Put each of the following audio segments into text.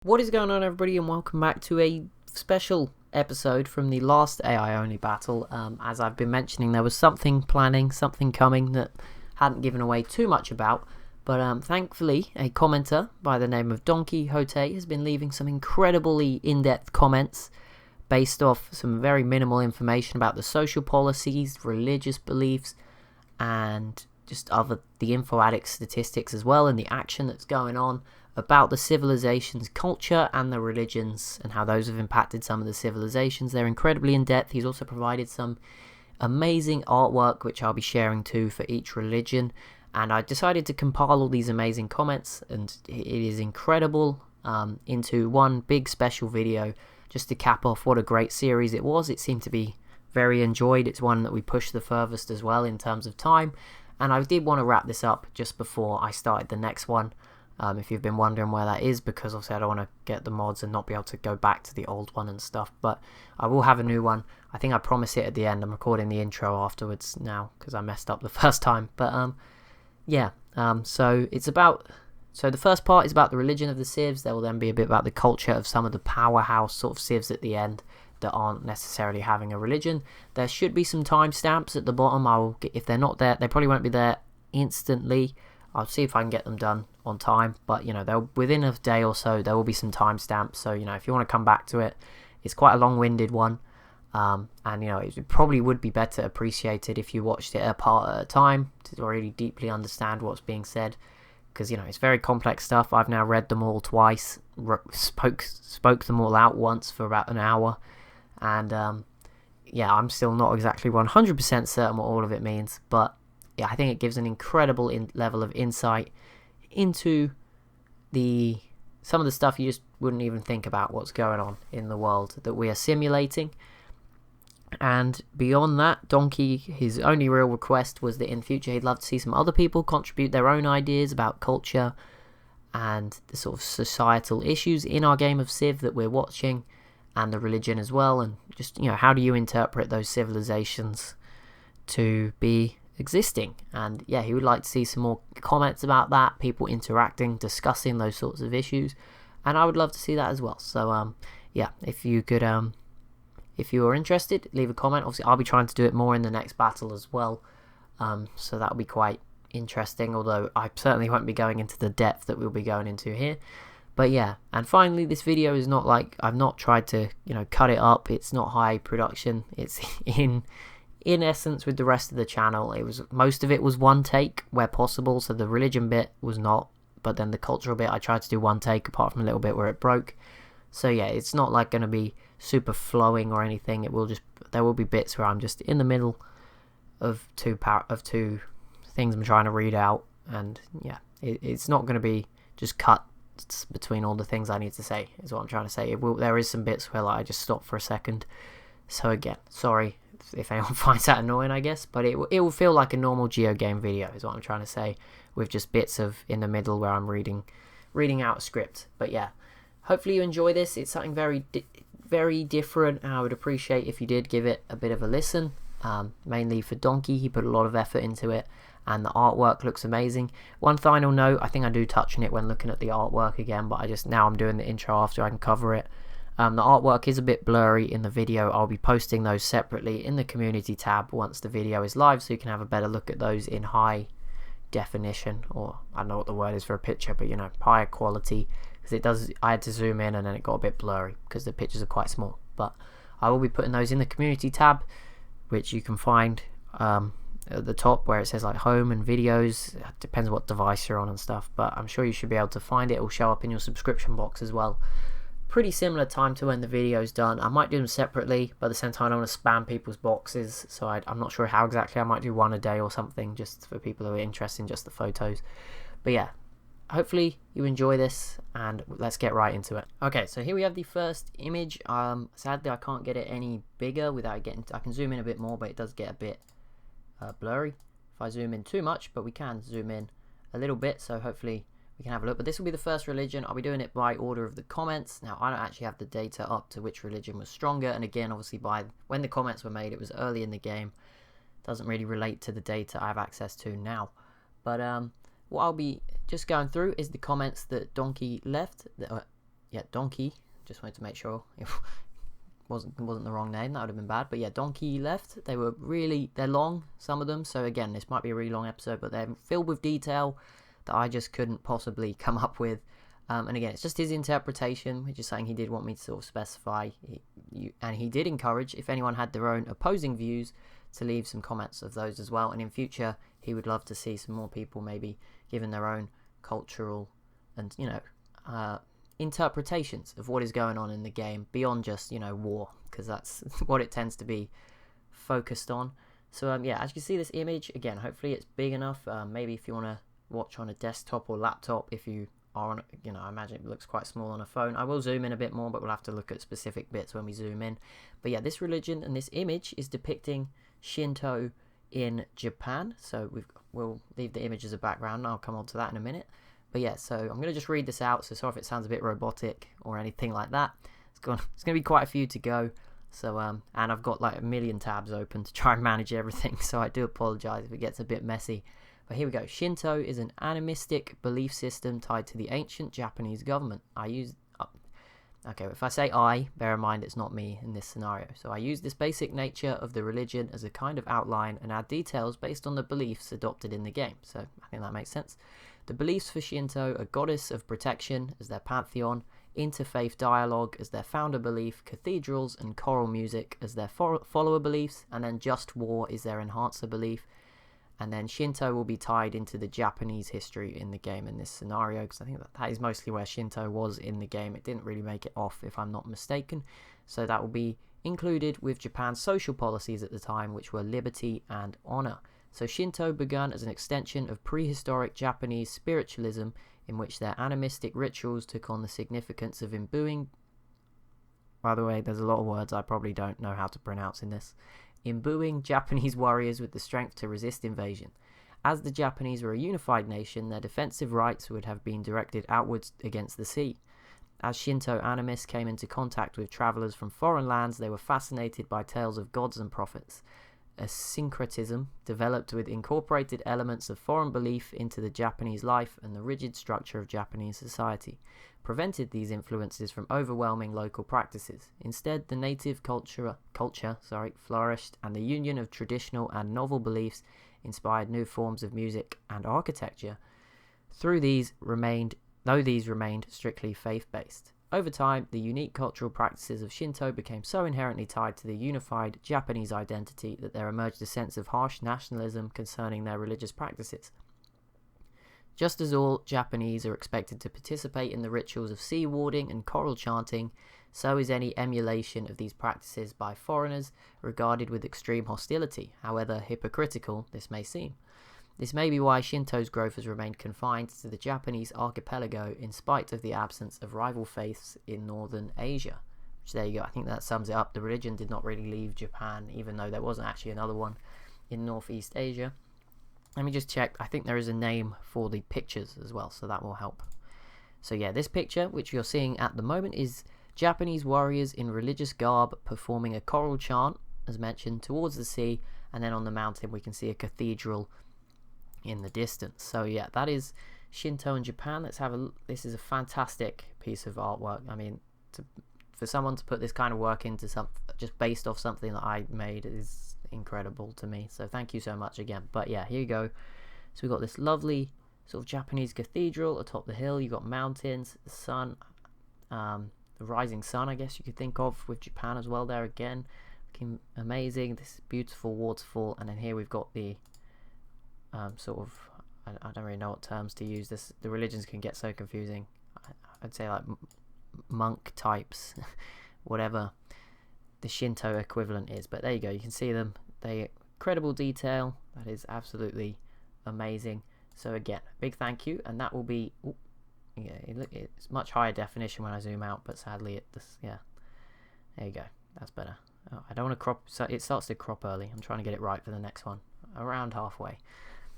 What is going on, everybody, and welcome back to a special episode from the last AI only battle. As I've been mentioning, there was something coming that hadn't given away too much about, but thankfully a commenter by the name of Don Quixote has been leaving some incredibly in-depth comments based off some very minimal information about the social policies, religious beliefs, and just the info addict statistics as well, and the action that's going on about the civilization's culture and the religions and how those have impacted some of the civilizations. They're incredibly in-depth. He's also provided some amazing artwork which I'll be sharing too for each religion, and I decided to compile all these amazing comments, and it is incredible, into one big special video just to cap off what a great series it was. It seemed to be very enjoyed. It's one that we pushed the furthest as well in terms of time, and I did want to wrap this up just before I started the next one. If you've been wondering where that is, because obviously I don't want to get the mods and not be able to go back to the old one and stuff, but I will have a new one. I think I promised it at the end. I'm recording the intro afterwards now because I messed up the first time, but so the first part is about the religion of the civs. There will then be a bit about the culture of some of the powerhouse sort of civs at the end that aren't necessarily having a religion. There should be some timestamps at the bottom. If they're not there, they probably won't be there instantly. I'll see if I can get them done on time, but they'll within a day or so there will be some timestamps. So if you want to come back to it, it's quite a long-winded one, and it probably would be better appreciated if you watched it a part at a time to really deeply understand what's being said, because it's very complex stuff. I've now read them all twice, spoke them all out once for about an hour, and I'm still not exactly 100% certain what all of it means, but I think it gives an incredible level of insight into some of the stuff you just wouldn't even think about what's going on in the world that we are simulating. And beyond that, Donkey, his only real request was that in future he'd love to see some other people contribute their own ideas about culture and the sort of societal issues in our game of Civ that we're watching, and the religion as well, and just how do you interpret those civilizations to be existing. And he would like to see some more comments about that, people interacting, discussing those sorts of issues, and I would love to see that as well. So if you could if you are interested, leave a comment. Obviously I'll be trying to do it more in the next battle as well, so that'll be quite interesting, although I certainly won't be going into the depth that we'll be going into here. But and finally, this video is not like, I've not tried to cut it up. It's not high production. It's in essence with the rest of the channel. Most of it was one take where possible, so the religion bit was not, but then the cultural bit I tried to do one take, apart from a little bit where it broke. So it's not like going to be super flowing or anything. There will be bits where I'm just in the middle of two things I'm trying to read out, and it's not going to be just cut between all the things I need to say, is what I'm trying to say. There is some bits where I just stop for a second, so again, sorry if anyone finds that annoying, I guess, but it will feel like a normal GeoGame video, is what I'm trying to say, with just bits of in the middle where I'm reading out a script. But hopefully you enjoy this. It's something very different, and I would appreciate if you did give it a bit of a listen, mainly for Donkey. He put a lot of effort into it, and the artwork looks amazing. One final note, I think I do touch on it when looking at the artwork again, but now I'm doing the intro after I can cover it. The artwork is a bit blurry in the video. I'll be posting those separately in the community tab once the video is live, so you can have a better look at those in high definition, or I don't know what the word is for a picture, but higher quality, because I had to zoom in and then it got a bit blurry because the pictures are quite small. But I will be putting those in the community tab, which you can find at the top where it says like home and videos. It depends what device you're on and stuff, but I'm sure you should be able to find it. It will show up in your subscription box as well. Pretty similar time to when the video is done. I might do them separately, but at the same time I don't want to spam people's boxes, so I'm not sure how exactly. I might do one a day or something, just for people who are interested in just the photos. But hopefully you enjoy this, and let's get right into it. Okay, so here we have the first image. Sadly I can't get it any bigger without I can zoom in a bit more, but it does get a bit blurry if I zoom in too much, but we can zoom in a little bit, so hopefully we can have a look. But this will be the first religion. I'll be doing it by order of the comments. Now I don't actually have the data up to which religion was stronger, and again, obviously by when the comments were made, it was early in the game. Doesn't really relate to the data I have access to now. But what I'll be just going through is the comments that Donkey left, yeah, Donkey. Just wanted to make sure it wasn't the wrong name. That would have been bad. But yeah, Donkey left. They're long, some of them. So again, this might be a really long episode, but they're filled with detail that I just couldn't possibly come up with. And again, it's just his interpretation, which is something he did want me to sort of specify. And he did encourage, if anyone had their own opposing views, to leave some comments of those as well. And in future, he would love to see some more people maybe giving their own cultural and, interpretations of what is going on in the game beyond just, war, because that's what it tends to be focused on. So, as you can see this image, again, hopefully it's big enough. Maybe if you want to watch on a desktop or laptop, if you are on, I imagine it looks quite small on a phone. I will zoom in a bit more, but we'll have to look at specific bits when we zoom in. But yeah, this religion and this image is depicting Shinto in Japan. So we'll leave the image as a background, and I'll come on to that in a minute. But yeah, so I'm going to just read this out, so sorry if it sounds a bit robotic or anything like that. It's going to be quite a few to go. So, and I've got like a million tabs open to try and manage everything, so I do apologize if it gets a bit messy. But here we go. Shinto is an animistic belief system tied to the ancient Japanese government. Okay, if I say bear in mind it's not me in this scenario. So I use this basic nature of the religion as a kind of outline and add details based on the beliefs adopted in the game. So I think that makes sense. The beliefs for Shinto are goddess of protection as their pantheon, interfaith dialogue as their founder belief, cathedrals and choral music as their follower beliefs, and then just war is their enhancer belief. And then Shinto will be tied into the Japanese history in the game in this scenario, because I think that is mostly where Shinto was in the game. It didn't really make it off, if I'm not mistaken. So that will be included with Japan's social policies at the time, which were liberty and honor. So Shinto began as an extension of prehistoric Japanese spiritualism, in which their animistic rituals took on the significance of imbuing... By the way, there's a lot of words I probably don't know how to pronounce in this. Imbuing Japanese warriors with the strength to resist invasion. As the Japanese were a unified nation, their defensive rights would have been directed outwards against the sea. As Shinto animists came into contact with travelers from foreign lands, they were fascinated by tales of gods and prophets. A syncretism developed with incorporated elements of foreign belief into the Japanese life, and the rigid structure of Japanese society prevented these influences from overwhelming local practices. Instead, the native culture flourished, and the union of traditional and novel beliefs inspired new forms of music and architecture. Though these remained strictly faith-based. Over time, the unique cultural practices of Shinto became so inherently tied to the unified Japanese identity that there emerged a sense of harsh nationalism concerning their religious practices. Just as all Japanese are expected to participate in the rituals of sea warding and choral chanting, so is any emulation of these practices by foreigners regarded with extreme hostility, however hypocritical this may seem. This may be why Shinto's growth has remained confined to the Japanese archipelago in spite of the absence of rival faiths in northern Asia. Which, there you go, I think that sums it up. The religion did not really leave Japan, even though there wasn't actually another one in Northeast Asia. Let me just check. I think there is a name for the pictures as well, so that will help. So yeah, this picture, which you're seeing at the moment, is Japanese warriors in religious garb performing a choral chant, as mentioned, towards the sea, and then on the mountain we can see a cathedral in the distance. So yeah, that is Shinto in Japan. This is a fantastic piece of artwork. I mean, for someone to put this kind of work into something just based off something that I made is incredible to me. So thank you so much again. But yeah, here you go. So we've got this lovely sort of Japanese cathedral atop the hill. You've got mountains, the sun, the rising sun, I guess you could think of, with Japan as well there again. Looking amazing. This beautiful waterfall, and then here we've got the sort of, I don't really know what terms to use. The religions can get so confusing. I'd say like monk types, whatever the Shinto equivalent is. But there you go, you can see them. They incredible detail. That is absolutely amazing. So again, big thank you, and that will be it's much higher definition when I zoom out, but sadly there you go, that's better. I don't want to crop, so it starts to crop early. I'm trying to get it right for the next one, around halfway.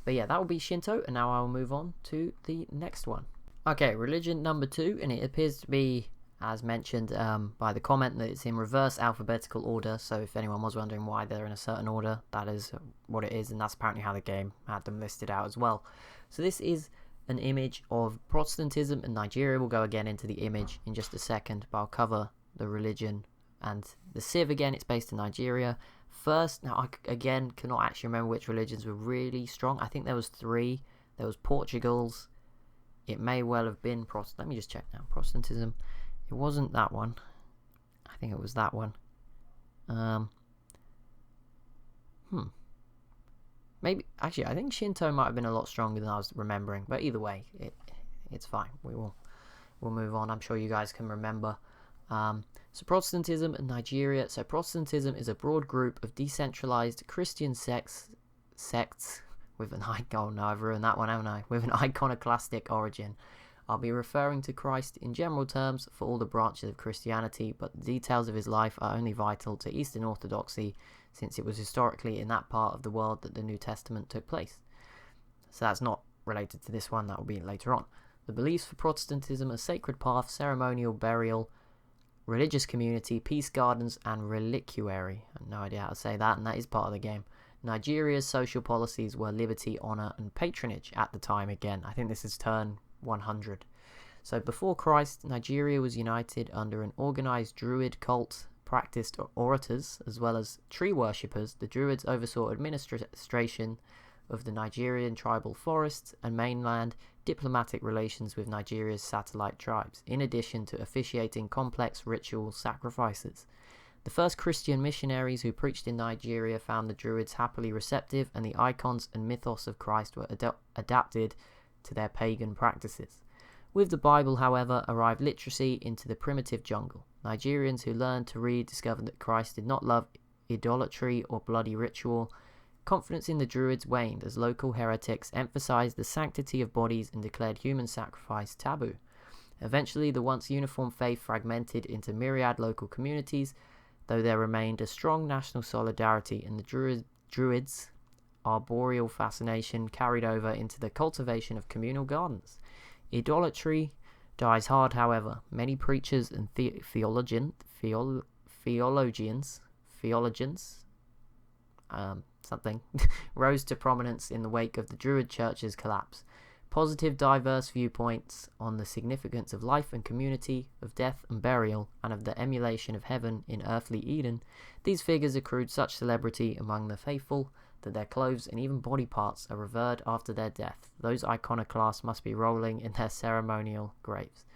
But yeah, that will be Shinto, and now I will move on to the next one. Okay, religion number 2, and it appears to be, as mentioned by the comment, that it's in reverse alphabetical order. So if anyone was wondering why they're in a certain order, that is what it is, and that's apparently how the game had them listed out as well. So this is an image of Protestantism in Nigeria. We'll go again into the image in just a second, but I'll cover the religion and the Civ again. It's based in Nigeria. First, now I again cannot actually remember which religions were really strong. I think there was 3. There was Portugal's. It may well have been Protestant. Let me just check now. Protestantism. It wasn't that one. I think it was that one. Maybe, actually, I think Shinto might have been a lot stronger than I was remembering. But either way, it's fine. We'll move on. I'm sure you guys can remember. So Protestantism in Nigeria. So Protestantism is a broad group of decentralized Christian sects with an icon. Oh no, I've ruined that one, haven't I? With an iconoclastic origin. I'll be referring to Christ in general terms for all the branches of Christianity, but the details of his life are only vital to Eastern Orthodoxy, since it was historically in that part of the world that the New Testament took place. So that's not related to this one, that will be later on. The beliefs for Protestantism are sacred path, ceremonial burial, religious community, peace gardens, and reliquary. I have no idea how to say that, and that is part of the game. Nigeria's social policies were liberty, honour, and patronage at the time again. I think this is turn 100. So before Christ, Nigeria was united under an organised Druid cult, practiced orators, as well as tree worshippers. The Druids oversaw administration of the Nigerian tribal forests and mainland, diplomatic relations with Nigeria's satellite tribes, in addition to officiating complex ritual sacrifices. The first Christian missionaries who preached in Nigeria found the Druids happily receptive, and the icons and mythos of Christ were adapted to their pagan practices. With the Bible, however, arrived literacy into the primitive jungle. Nigerians who learned to read discovered that Christ did not love idolatry or bloody ritual. Confidence in the Druids waned as local heretics emphasized the sanctity of bodies and declared human sacrifice taboo. Eventually, the once uniform faith fragmented into myriad local communities, though there remained a strong national solidarity, and the Druids' arboreal fascination carried over into the cultivation of communal gardens. Idolatry dies hard, however. Many preachers and theologians rose to prominence in the wake of the Druid Church's collapse. Positive, diverse viewpoints on the significance of life and community, of death and burial, and of the emulation of heaven in earthly Eden, these figures accrued such celebrity among the faithful that their clothes and even body parts are revered after their death. Those iconoclasts must be rolling in their ceremonial graves.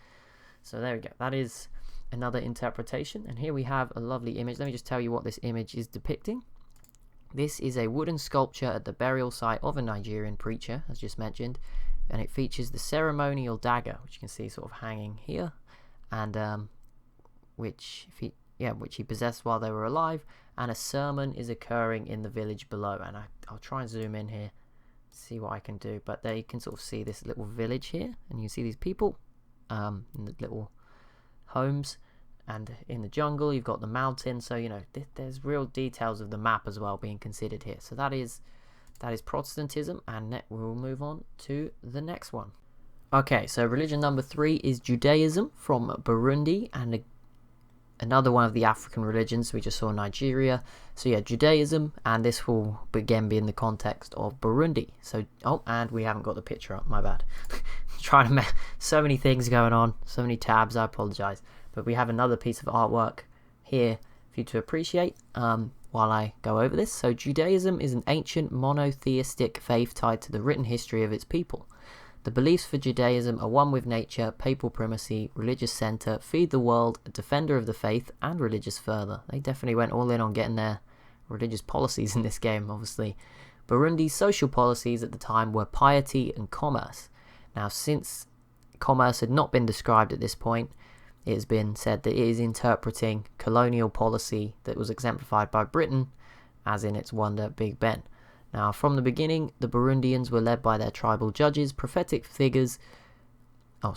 So there we go. That is another interpretation. And here we have a lovely image. Let me just tell you what this image is depicting. This is a wooden sculpture at the burial site of a Nigerian preacher, as just mentioned, and it features the ceremonial dagger, which you can see sort of hanging here, and which he possessed while they were alive, and a sermon is occurring in the village below. And I'll try and zoom in here, see what I can do, but there you can sort of see this little village here, and you see these people in the little homes, and in the jungle you've got the mountain. So you know there's real details of the map as well being considered here. So that is Protestantism, and we'll move on to the next one. Okay, so religion number 3 is Judaism from Burundi, and another one of the African religions. We just saw Nigeria. So yeah, Judaism, and this will again be in the context of Burundi. So and we haven't got the picture up, my bad. Trying to so many things going on, so many tabs, I apologize, but we have another piece of artwork here for you to appreciate while I go over this. So Judaism is an ancient monotheistic faith tied to the written history of its people. The beliefs for Judaism are one with nature, papal primacy, religious center, feed the world, a defender of the faith, and religious fervor. They definitely went all in on getting their religious policies in this game, obviously. Burundi's social policies at the time were piety and commerce. Now, since commerce had not been described at this point, it has been said that it is interpreting colonial policy that was exemplified by Britain, as in its wonder Big Ben. Now, from the beginning, the Burundians were led by their tribal judges, prophetic figures. I'm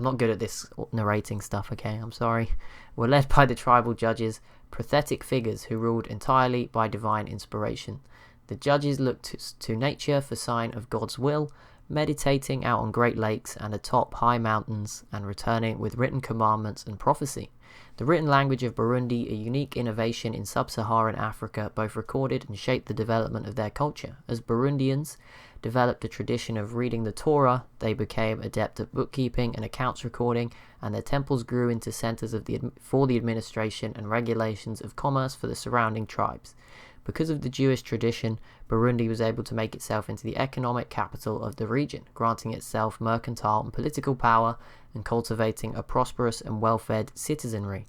not good at this narrating stuff, okay? I'm sorry. Were led by the tribal judges, prophetic figures who ruled entirely by divine inspiration. The judges looked to nature for sign of God's will, meditating out on great lakes and atop high mountains, and returning with written commandments and prophecy. The written language of Burundi, a unique innovation in sub-Saharan Africa, both recorded and shaped the development of their culture. As Burundians, developed a tradition of reading the Torah. They became adept at bookkeeping and accounts recording, and their temples grew into centers for the administration and regulations of commerce for the surrounding tribes. Because of the Jewish tradition, Burundi was able to make itself into the economic capital of the region, granting itself mercantile and political power and cultivating a prosperous and well-fed citizenry.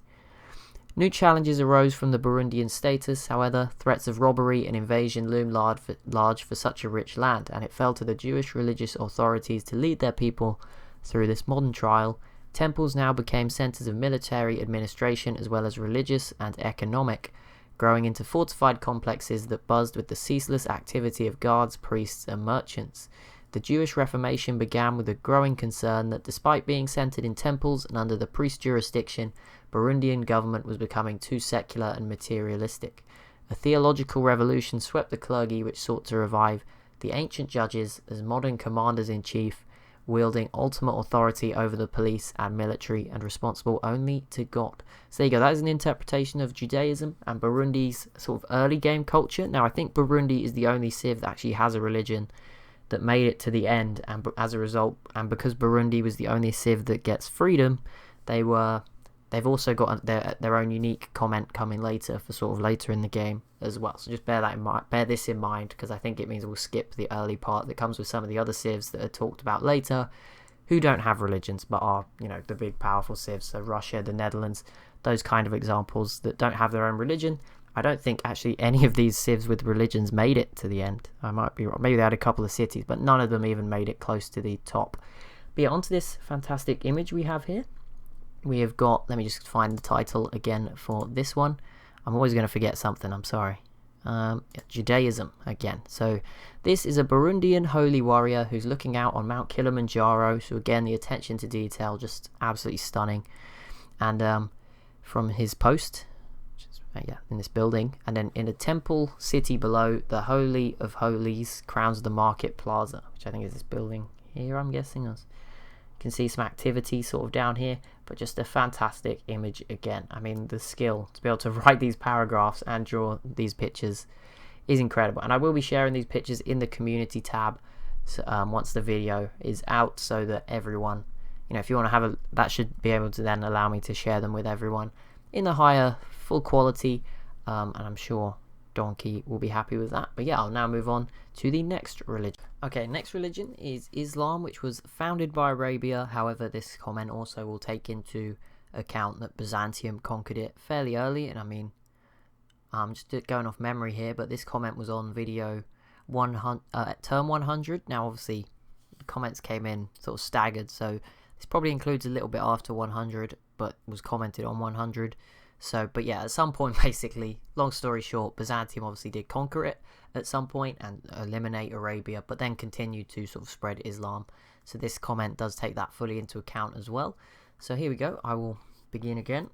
New challenges arose from the Burundian status, however. Threats of robbery and invasion loomed large for such a rich land, and it fell to the Jewish religious authorities to lead their people through this modern trial. Temples now became centers of military administration as well as religious and economic, growing into fortified complexes that buzzed with the ceaseless activity of guards, priests, and merchants. The Jewish Reformation began with a growing concern that despite being centered in temples and under the priest jurisdiction, Burundian government was becoming too secular and materialistic. A theological revolution swept the clergy, which sought to revive the ancient judges as modern commanders-in-chief, wielding ultimate authority over the police and military and responsible only to God. So there you go, that is an interpretation of Judaism and Burundi's sort of early game culture. Now I think Burundi is the only civ that actually has a religion that made it to the end, and as a result, and because Burundi was the only civ that gets freedom, they've also got their own unique comment coming later for sort of later in the game as well. So just bear this in mind, because I think it means we'll skip the early part that comes with some of the other civs that are talked about later, who don't have religions but are, you know, the big powerful civs. So Russia, the Netherlands, those kind of examples that don't have their own religion. I don't think actually any of these civs with religions made it to the end. I might be wrong. Maybe they had a couple of cities, but none of them even made it close to the top. But yeah, onto this fantastic image we have here. We have got, let me just find the title again for this one. I'm always going to forget something, I'm sorry. Judaism again. So this is a Burundian holy warrior who's looking out on Mount Kilimanjaro. So again, the attention to detail, just absolutely stunning. And from his post, in this building, and then in a temple city below, the Holy of Holies crowns the market plaza, which I think is this building here, I'm guessing. You can see some activity sort of down here, but just a fantastic image again. I mean, the skill to be able to write these paragraphs and draw these pictures is incredible. And I will be sharing these pictures in the community tab once the video is out, so that everyone, you know, if you want to have that should be able to then allow me to share them with everyone in the higher full quality, and I'm sure Donkey will be happy with that. But yeah, I'll now move on to the next religion. Okay, next religion is Islam, which was founded by Arabia. However, this comment also will take into account that Byzantium conquered it fairly early, and I mean, just going off memory here, but this comment was on video term 100. Now obviously the comments came in sort of staggered, so this probably includes a little bit after 100, but was commented on 100. So, but yeah, at some point, basically, long story short, Byzantium obviously did conquer it at some point and eliminate Arabia, but then continued to sort of spread Islam. So this comment does take that fully into account as well. So here we go. I will begin again.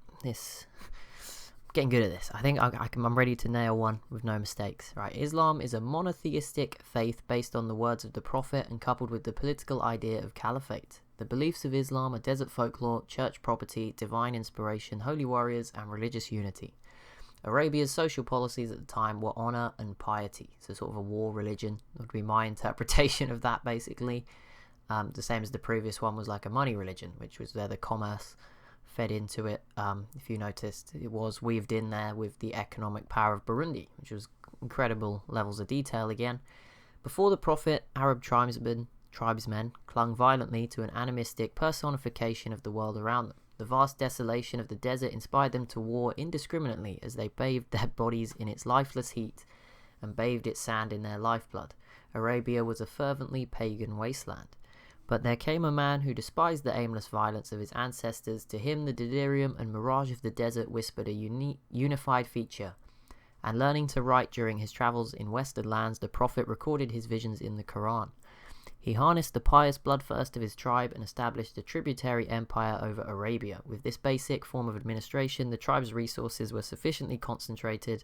Getting good at this. I think I'm ready to nail one with no mistakes. Right, Islam is a monotheistic faith based on the words of the Prophet and coupled with the political idea of caliphate. The beliefs of Islam are desert folklore, church property, divine inspiration, holy warriors, and religious unity. Arabia's social policies at the time were honor and piety, so sort of a war religion would be my interpretation of that, basically. The same as the previous one was like a money religion, which was where the commerce fed into it. If you noticed, it was weaved in there with the economic power of Burundi, which was incredible levels of detail again. Before the Prophet, Arab tribesmen clung violently to an animistic personification of the world around them. The vast desolation of the desert inspired them to war indiscriminately as they bathed their bodies in its lifeless heat and bathed its sand in their lifeblood. Arabia was a fervently pagan wasteland. But there came a man who despised the aimless violence of his ancestors. To him the delirium and mirage of the desert whispered a unified feature. And learning to write during his travels in western lands, the Prophet recorded his visions in the Quran. He harnessed the pious bloodthirst of his tribe and established a tributary empire over Arabia. With this basic form of administration, the tribe's resources were sufficiently concentrated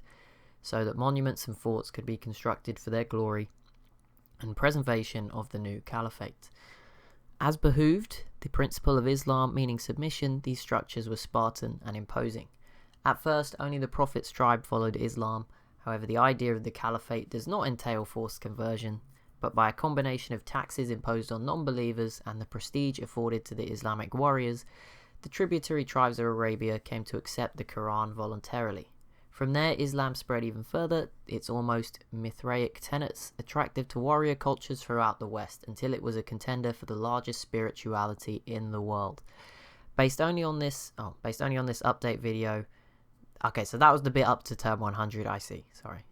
so that monuments and forts could be constructed for their glory and preservation of the new caliphate. As behooved the principle of Islam, meaning submission, these structures were Spartan and imposing. At first, only the Prophet's tribe followed Islam. However, the idea of the caliphate does not entail forced conversion. but by a combination of taxes imposed on non-believers and the prestige afforded to the Islamic warriors, the tributary tribes of Arabia came to accept the Quran voluntarily. From there, Islam spread even further, its almost Mithraic tenets, attractive to warrior cultures throughout the West, until it was a contender for the largest spirituality in the world. Based only on this update video. Okay, so that was the bit up to term 100, I see, sorry.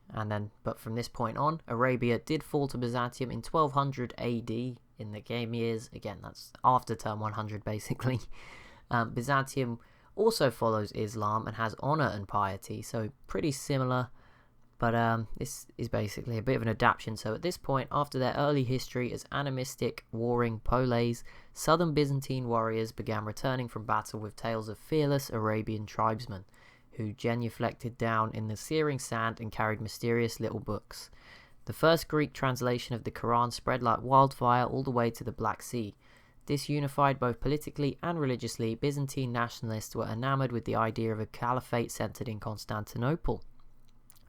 But from this point on, Arabia did fall to Byzantium in 1200 AD in the game years. Again, that's after term 100, basically. Byzantium also follows Islam and has honor and piety, so pretty similar, but this is basically a bit of an adaptation. So at this point, after their early history as animistic, warring poleis, southern Byzantine warriors began returning from battle with tales of fearless Arabian tribesmen, who genuflected down in the searing sand and carried mysterious little books. The first Greek translation of the Quran spread like wildfire all the way to the Black Sea. Disunified both politically and religiously, Byzantine nationalists were enamored with the idea of a caliphate centered in Constantinople.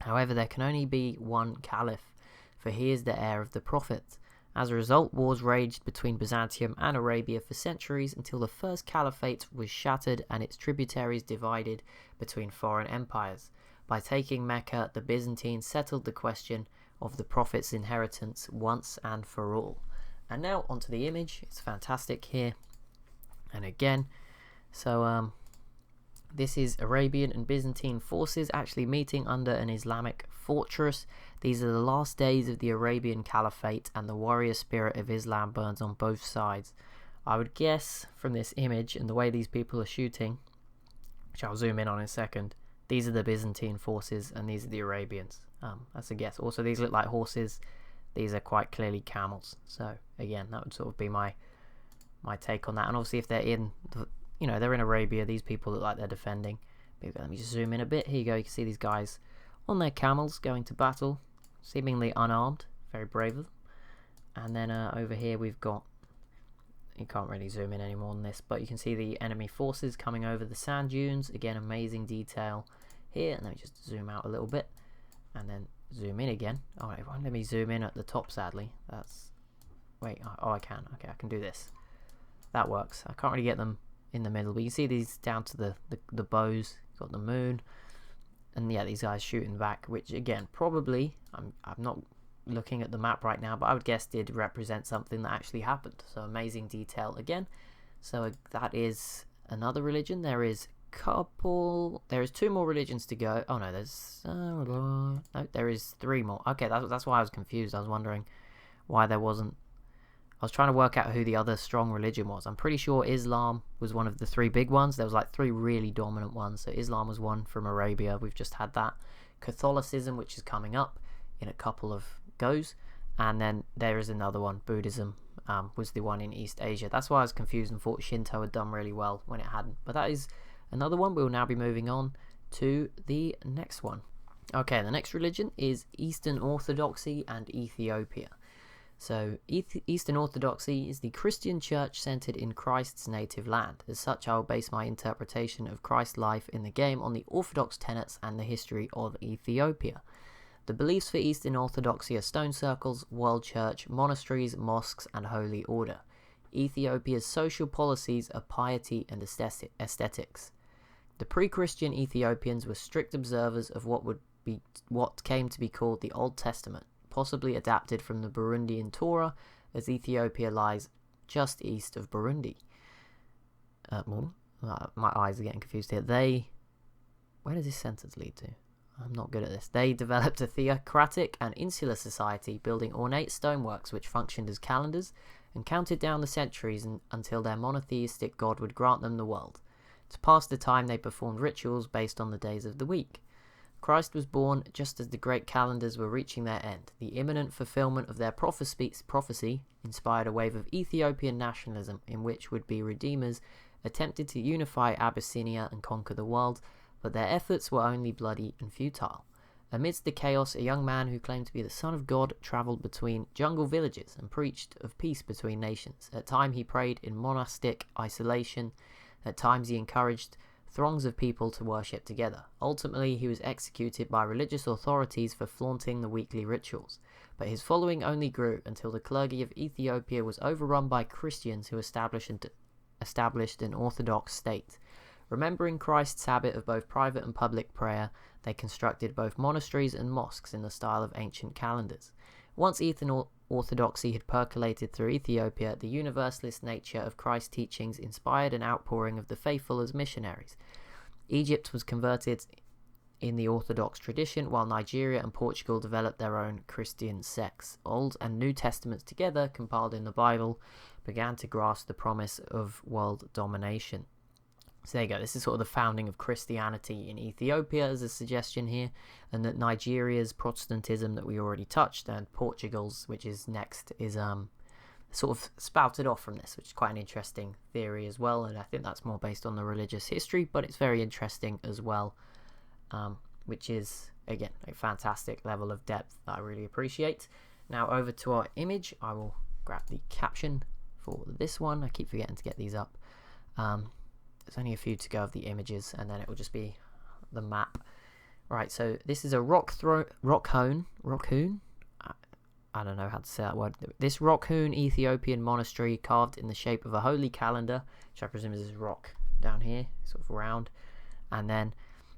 However, there can only be one caliph, for he is the heir of the Prophet. As a result, wars raged between Byzantium and Arabia for centuries until the first caliphate was shattered and its tributaries divided between foreign empires. By taking Mecca, the Byzantines settled the question of the Prophet's inheritance once and for all. And now onto the image. It's fantastic here. And again, so this is Arabian and Byzantine forces actually meeting under an Islamic fortress. These are the last days of the Arabian Caliphate, and the warrior spirit of Islam burns on both sides. I would guess from this image and the way these people are shooting, which I'll zoom in on in a second, these are the Byzantine forces and these are the Arabians. That's a guess. Also, these look like horses. These are quite clearly camels. So again, that would sort of be my take on that. And obviously, if they're in they're in Arabia, these people look like they're defending. Let me just zoom in a bit. Here you go. You can see these guys on their camels going to battle, seemingly unarmed. Very brave of them. And then over here we've got, you can't really zoom in anymore on this, but you can see the enemy forces coming over the sand dunes. Again, amazing detail here. And let me just zoom out a little bit and then zoom in again. Oh, it won't let me zoom in at the top, sadly. Wait, oh, I can. Okay, I can do this. That works. I can't really get them in the middle, but you see these down to the bows. You've got the moon, and yeah, these guys shooting back, which again, probably, I'm not looking at the map right now, but I would guess did represent something that actually happened. So amazing detail again. So that is another religion. There is two more religions to go. Oh no, there is three more. Okay, that's why I was confused. I was wondering why there wasn't. I was trying to work out who the other strong religion was. I'm pretty sure Islam was one of the three big ones. There was like three really dominant ones. So Islam was one from Arabia. We've just had that. Catholicism, which is coming up in a couple of goes. And then there is another one. Buddhism was the one in East Asia. That's why I was confused and thought Shinto had done really well when it hadn't. But that is another one. We'll now be moving on to the next one. Okay, the next religion is Eastern Orthodoxy and Ethiopia. So Eastern Orthodoxy is the Christian church centered in Christ's native land. As such, I will base my interpretation of Christ's life in the game on the Orthodox tenets and the history of Ethiopia. The beliefs for Eastern Orthodoxy are stone circles, world church, monasteries, mosques, and holy order. Ethiopia's social policies are piety and aesthetics. The pre-Christian Ethiopians were strict observers of what came to be called the Old Testament, possibly adapted from the Burundian Torah, as Ethiopia lies just east of Burundi. My eyes are getting confused here. Where does this sentence lead to? I'm not good at this. They developed a theocratic and insular society, building ornate stoneworks which functioned as calendars and counted down the centuries until their monotheistic god would grant them the world. To pass the time, they performed rituals based on the days of the week. Christ was born just as the great calendars were reaching their end. The imminent fulfillment of their prophecy inspired a wave of Ethiopian nationalism in which would-be redeemers attempted to unify Abyssinia and conquer the world, but their efforts were only bloody and futile. Amidst the chaos, a young man who claimed to be the son of God travelled between jungle villages and preached of peace between nations. At times he prayed in monastic isolation. At times he encouraged throngs of people to worship together. Ultimately, he was executed by religious authorities for flaunting the weekly rituals. but his following only grew until the clergy of Ethiopia was overrun by Christians who established an orthodox state. Remembering Christ's habit of both private and public prayer, they constructed both monasteries and mosques in the style of ancient calendars. Once Eastern orthodoxy had percolated through Ethiopia, the universalist nature of Christ's teachings inspired an outpouring of the faithful as missionaries. Egypt was converted in the Orthodox tradition, while Nigeria and Portugal developed their own Christian sects. Old and New Testaments together, compiled in the Bible, began to grasp the promise of world domination. So there you go, this is sort of the founding of Christianity in Ethiopia as a suggestion here, and that Nigeria's Protestantism that we already touched, and Portugal's, which is next, is sort of spouted off from this, which is quite an interesting theory as well, and I think that's more based on the religious history, but it's very interesting as well, which is, again, a fantastic level of depth that I really appreciate. Now over to our image. I will grab the caption for this one. I keep forgetting to get these up. There's only a few to go of the images, and then it will just be the map. Right, so this is a rock-hewn. I don't know how to say that word. This rock-hewn Ethiopian monastery carved in the shape of a holy calendar, which I presume is this rock down here, sort of round, and then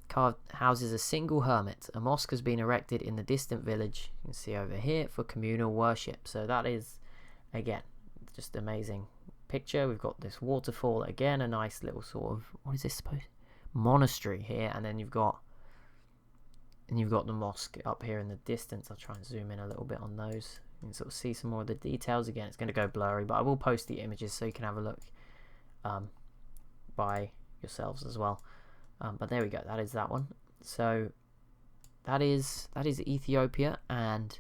carved houses a single hermit. A mosque has been erected in the distant village, you can see over here, for communal worship. So that is, again, just amazing picture. We've got this waterfall again, a nice little sort of, what is this supposed, monastery here, and then you've got the mosque up here in the distance. I'll try and zoom in a little bit on those. You can sort of see some more of the details. Again, it's going to go blurry, but I will post the images so you can have a look by yourselves as well. But there we go, that is that one. So that is Ethiopia and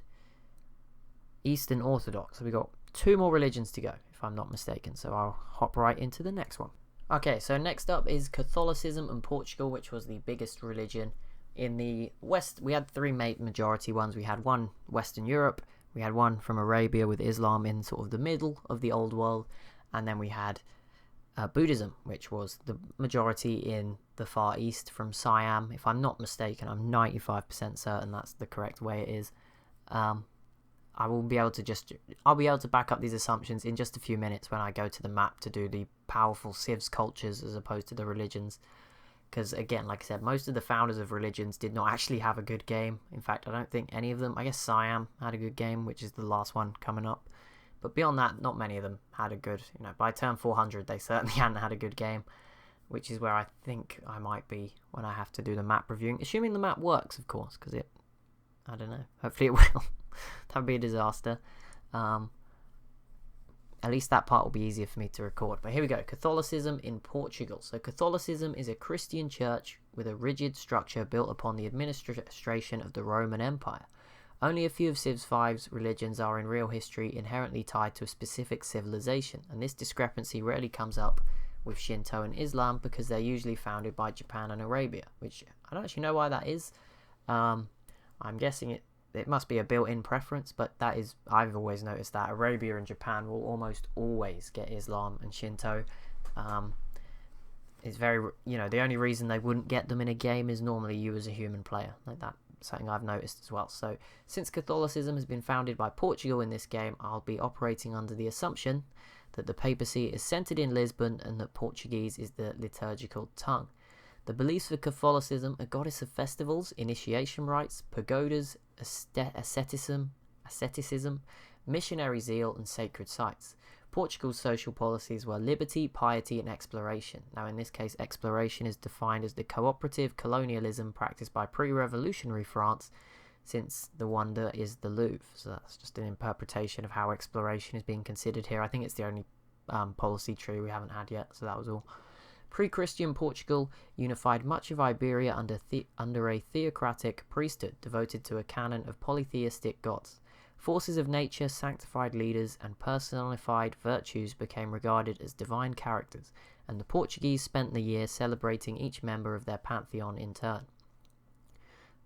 Eastern Orthodox. So we got 2 more religions to go, if I'm not mistaken, so I'll hop right into the next one. Okay, so next up is Catholicism in Portugal, which was the biggest religion in the West. We had 3 majority ones. We had one Western Europe, we had one from Arabia with Islam in sort of the middle of the old world, and then we had Buddhism, which was the majority in the Far East from Siam. If I'm not mistaken, I'm 95% certain that's the correct way it is. I'll be able to back up these assumptions in just a few minutes when I go to the map to do the powerful civs cultures as opposed to the religions. Because again, like I said, most of the founders of religions did not actually have a good game. In fact, I don't think any of them, I guess Siam had a good game, which is the last one coming up. But beyond that, not many of them had a good, by turn 400, they certainly hadn't had a good game, which is where I think I might be when I have to do the map reviewing. Assuming the map works, of course, because I don't know, hopefully it will. That would be a disaster. At least that part will be easier for me to record. But here we go, Catholicism in Portugal. So Catholicism is a Christian church with a rigid structure built upon the administration of the Roman Empire. Only a few of Civ 5's religions are in real history inherently tied to a specific civilization, and this discrepancy rarely comes up with Shinto and Islam because they're usually founded by Japan and Arabia, which I don't actually know why that is. I'm guessing it must be a built-in preference, but that is, I've always noticed that Arabia and Japan will almost always get Islam and Shinto. It's very, the only reason they wouldn't get them in a game is normally you as a human player, like that. Something I've noticed as well. So since Catholicism has been founded by Portugal in this game, I'll be operating under the assumption that the papacy is centered in Lisbon and that Portuguese is the liturgical tongue. The beliefs of Catholicism: a goddess of festivals, initiation rites, pagodas, asceticism, missionary zeal, and sacred sites. Portugal's social policies were liberty, piety, and exploration. Now, in this case, exploration is defined as the cooperative colonialism practiced by pre-revolutionary France, since the wonder is the Louvre. So that's just an interpretation of how exploration is being considered here. I think it's the only policy tree we haven't had yet, so that was all. Pre-Christian Portugal unified much of Iberia under a theocratic priesthood devoted to a canon of polytheistic gods. Forces of nature, sanctified leaders, and personified virtues became regarded as divine characters, and the Portuguese spent the year celebrating each member of their pantheon in turn.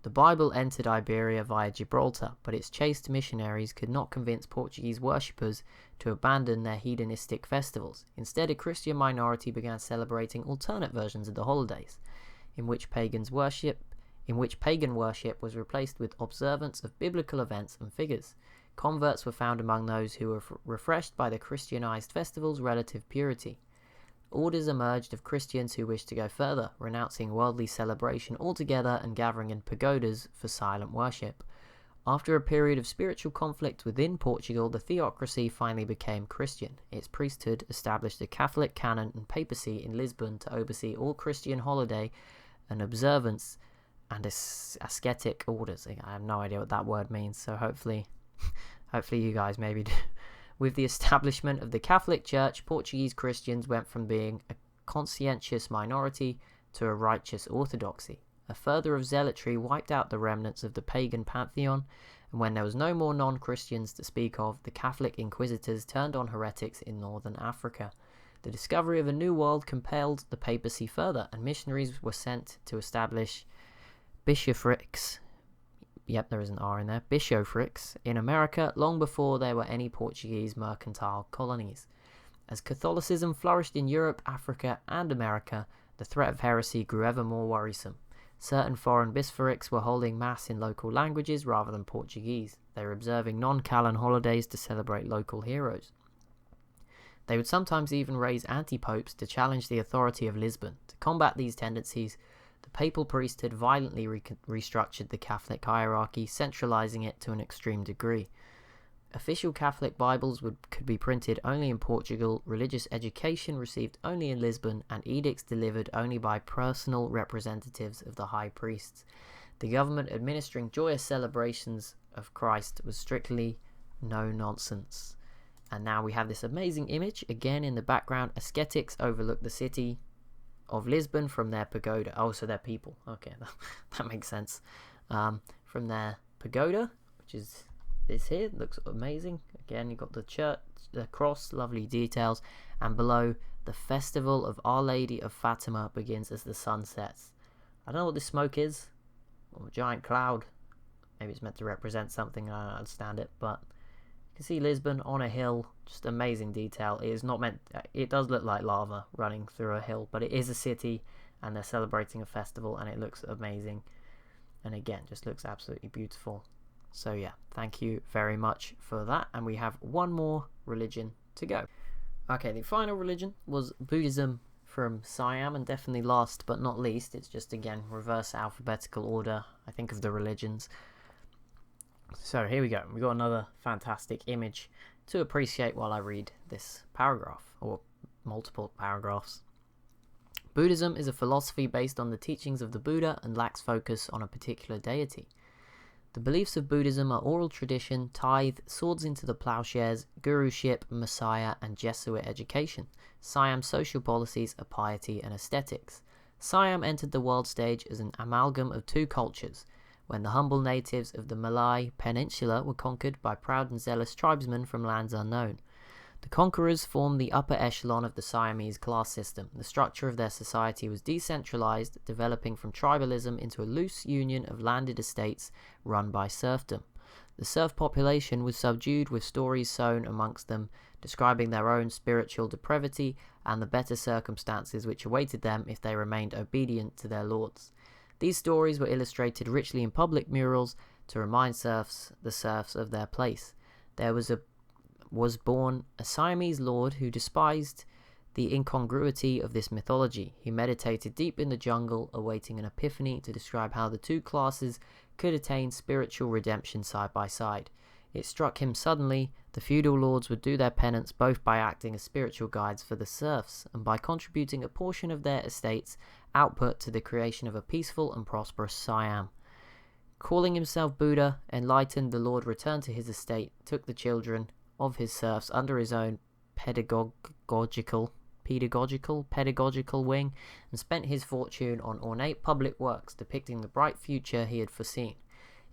The Bible entered Iberia via Gibraltar, but its chaste missionaries could not convince Portuguese worshippers to abandon their hedonistic festivals. Instead, a Christian minority began celebrating alternate versions of the holidays, in which pagan worship was replaced with observance of biblical events and figures. Converts were found among those who were refreshed by the Christianized festival's relative purity. Orders emerged of Christians who wished to go further, renouncing worldly celebration altogether and gathering in pagodas for silent worship. After a period of spiritual conflict within Portugal, the theocracy finally became Christian. Its priesthood established a Catholic canon and papacy in Lisbon to oversee all Christian holiday and observance and ascetic orders. I have no idea what that word means, so hopefully you guys maybe do. With the establishment of the Catholic Church, Portuguese Christians went from being a conscientious minority to a righteous orthodoxy. A further of zealotry wiped out the remnants of the pagan pantheon, and when there was no more non-Christians to speak of, the Catholic inquisitors turned on heretics in northern Africa. The discovery of a new world compelled the papacy further, and missionaries were sent to establish bishoprics. Yep, there is an R in there. Bishoprics in America long before there were any Portuguese mercantile colonies. As Catholicism flourished in Europe, Africa, and America, the threat of heresy grew ever more worrisome. Certain foreign bishoprics were holding mass in local languages rather than Portuguese. They were observing non-Calan holidays to celebrate local heroes. They would sometimes even raise anti-popes to challenge the authority of Lisbon. To combat these tendencies, the papal priesthood violently restructured the Catholic hierarchy, centralizing it to an extreme degree. Official Catholic Bibles could be printed only in Portugal, religious education received only in Lisbon, and edicts delivered only by personal representatives of the high priests. The government administering joyous celebrations of Christ was strictly no nonsense. And now we have this amazing image, again in the background. Ascetics overlook the city of Lisbon from their pagoda. Oh, so they're people. Okay, that makes sense. From their pagoda, which is this here, looks amazing. Again, you've got the church, the cross, lovely details, and below, the festival of Our Lady of Fatima begins as the sun sets. I don't know what this smoke is, or a giant cloud. Maybe it's meant to represent something, I don't understand it, but you can see Lisbon on a hill, just amazing detail. It is not meant, it does look like lava running through a hill, but it is a city, and they're celebrating a festival, and it looks amazing. And again, just looks absolutely beautiful. So yeah, thank you very much for that. And we have one more religion to go. Okay, the final religion was Buddhism from Siam, and definitely last but not least, it's just again reverse alphabetical order, I think, of the religions. So here we go. We got another fantastic image to appreciate while I read this paragraph, or multiple paragraphs. Buddhism is a philosophy based on the teachings of the Buddha and lacks focus on a particular deity. The beliefs of Buddhism are oral tradition, tithe, swords into the plowshares, guruship, messiah, and Jesuit education. Siam's social policies are piety and aesthetics. Siam entered the world stage as an amalgam of two cultures, when the humble natives of the Malay Peninsula were conquered by proud and zealous tribesmen from lands unknown. The conquerors formed the upper echelon of the Siamese class system. The structure of their society was decentralized, developing from tribalism into a loose union of landed estates run by serfdom. The serf population was subdued, with stories sown amongst them, describing their own spiritual depravity and the better circumstances which awaited them if they remained obedient to their lords. These stories were illustrated richly in public murals to remind the serfs of their place. There was born a Siamese lord who despised the incongruity of this mythology. He meditated deep in the jungle, awaiting an epiphany to describe how the two classes could attain spiritual redemption side by side. It struck him suddenly the feudal lords would do their penance both by acting as spiritual guides for the serfs and by contributing a portion of their estate's output to the creation of a peaceful and prosperous Siam. Calling himself Buddha, enlightened, the lord returned to his estate, took the children of his serfs under his own pedagogical wing, and spent his fortune on ornate public works depicting the bright future he had foreseen.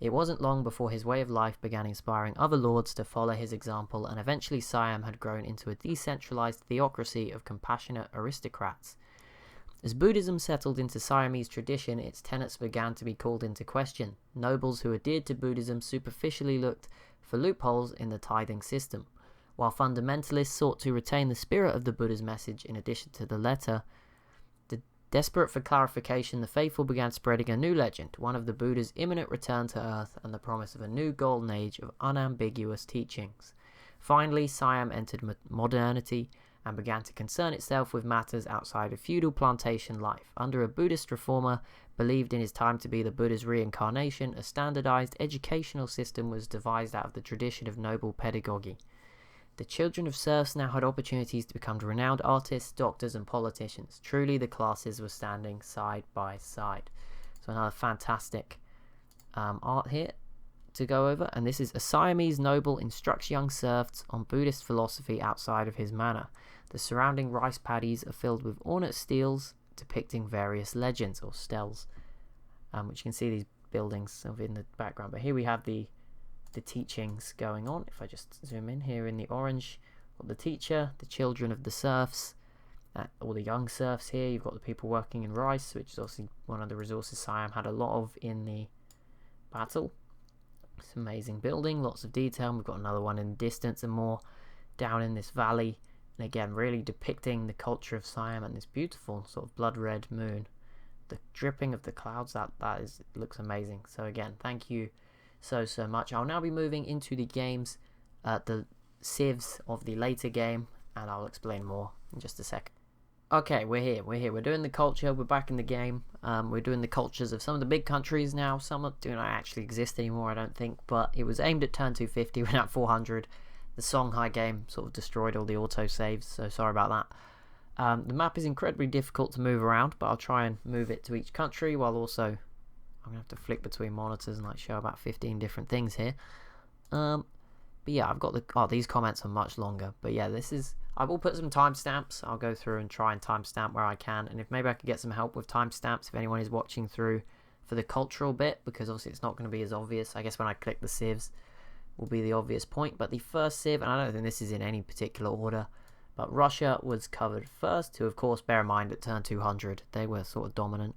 It wasn't long before his way of life began inspiring other lords to follow his example, and eventually Siam had grown into a decentralized theocracy of compassionate aristocrats. As Buddhism settled into Siamese tradition, its tenets began to be called into question. Nobles who adhered to Buddhism superficially looked for loopholes in the tithing system, while fundamentalists sought to retain the spirit of the Buddha's message in addition to the letter. The Desperate for clarification, the faithful began spreading a new legend, one of the Buddha's imminent return to Earth and the promise of a new golden age of unambiguous teachings. Finally, Siam entered modernity and began to concern itself with matters outside of feudal plantation life. Under a Buddhist reformer, believed in his time to be the Buddha's reincarnation, a standardized educational system was devised out of the tradition of noble pedagogy. The children of serfs now had opportunities to become renowned artists, doctors, and politicians. Truly, the classes were standing side by side. So another fantastic art here to go over. And this is a Siamese noble instructs young serfs on Buddhist philosophy outside of his manor. The surrounding rice paddies are filled with ornate steles depicting various legends or stels, which you can see these buildings sort of in the background. But here we have the teachings going on. If I just zoom in here in the orange, got the teacher, the children of the serfs, all the young serfs here. You've got the people working in rice, which is obviously one of the resources Siam had a lot of in the battle. It's an amazing building, lots of detail. We've got another one in the distance and more down in this valley, and again really depicting the culture of Siam and this beautiful sort of blood red moon, the dripping of the clouds. Looks amazing. So again, thank you so much. I'll now be moving into the games, the civs of the later game, and I'll explain more in just a second. Okay, we're here. We're doing the culture. We're back in the game. We're doing the cultures of some of the big countries now. Some do not actually exist anymore, I don't think, but it was aimed at turn 250. We're at 400. The Songhai game sort of destroyed all the auto saves, so sorry about that. The map is incredibly difficult to move around, but I'll try and move it to each country while also I'm going to have to flick between monitors and show about 15 different things here. But yeah, I've got these comments are much longer. But yeah, I will put some timestamps. I'll go through and try and timestamp where I can. And if maybe I could get some help with timestamps if anyone is watching through for the cultural bit, because obviously it's not going to be as obvious. I guess when I click the civs will be the obvious point. But the first civ, and I don't think this is in any particular order, but Russia was covered first, to of course bear in mind at turn 200 they were sort of dominant.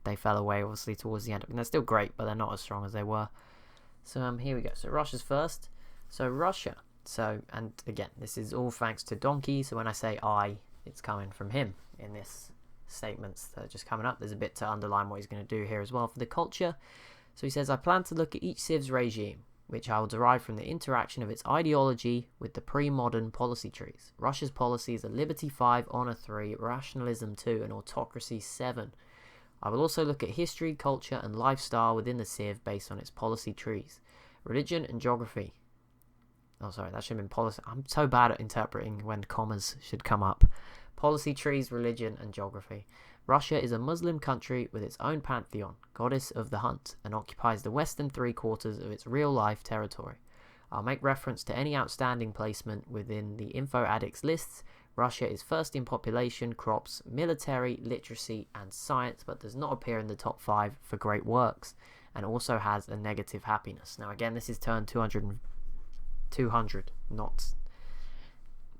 They fell away obviously towards the end. I mean, they're still great, but they're not as strong as they were. So here we go. So Russia's first. So Russia. And again, this is all thanks to Donkey. So when I say I, it's coming from him in this statements that are just coming up. There's a bit to underline what he's going to do here as well for the culture. So he says, I plan to look at each civ's regime, which I will derive from the interaction of its ideology with the pre-modern policy trees. Russia's policies are Liberty 5, Honor 3, Rationalism 2, and Autocracy 7. I will also look at history, culture, and lifestyle within the civ based on its policy trees. Religion and geography. Oh, sorry, that should have been policy. I'm so bad at interpreting when commas should come up. Policy trees, religion, and geography. Russia is a Muslim country with its own pantheon, goddess of the hunt, and occupies the western 3/4 of its real-life territory. I'll make reference to any outstanding placement within the info addicts lists. Russia is first in population, crops, military, literacy, and science, but does not appear in the top 5 for great works, and also has a negative happiness. Now again, this is turn 200,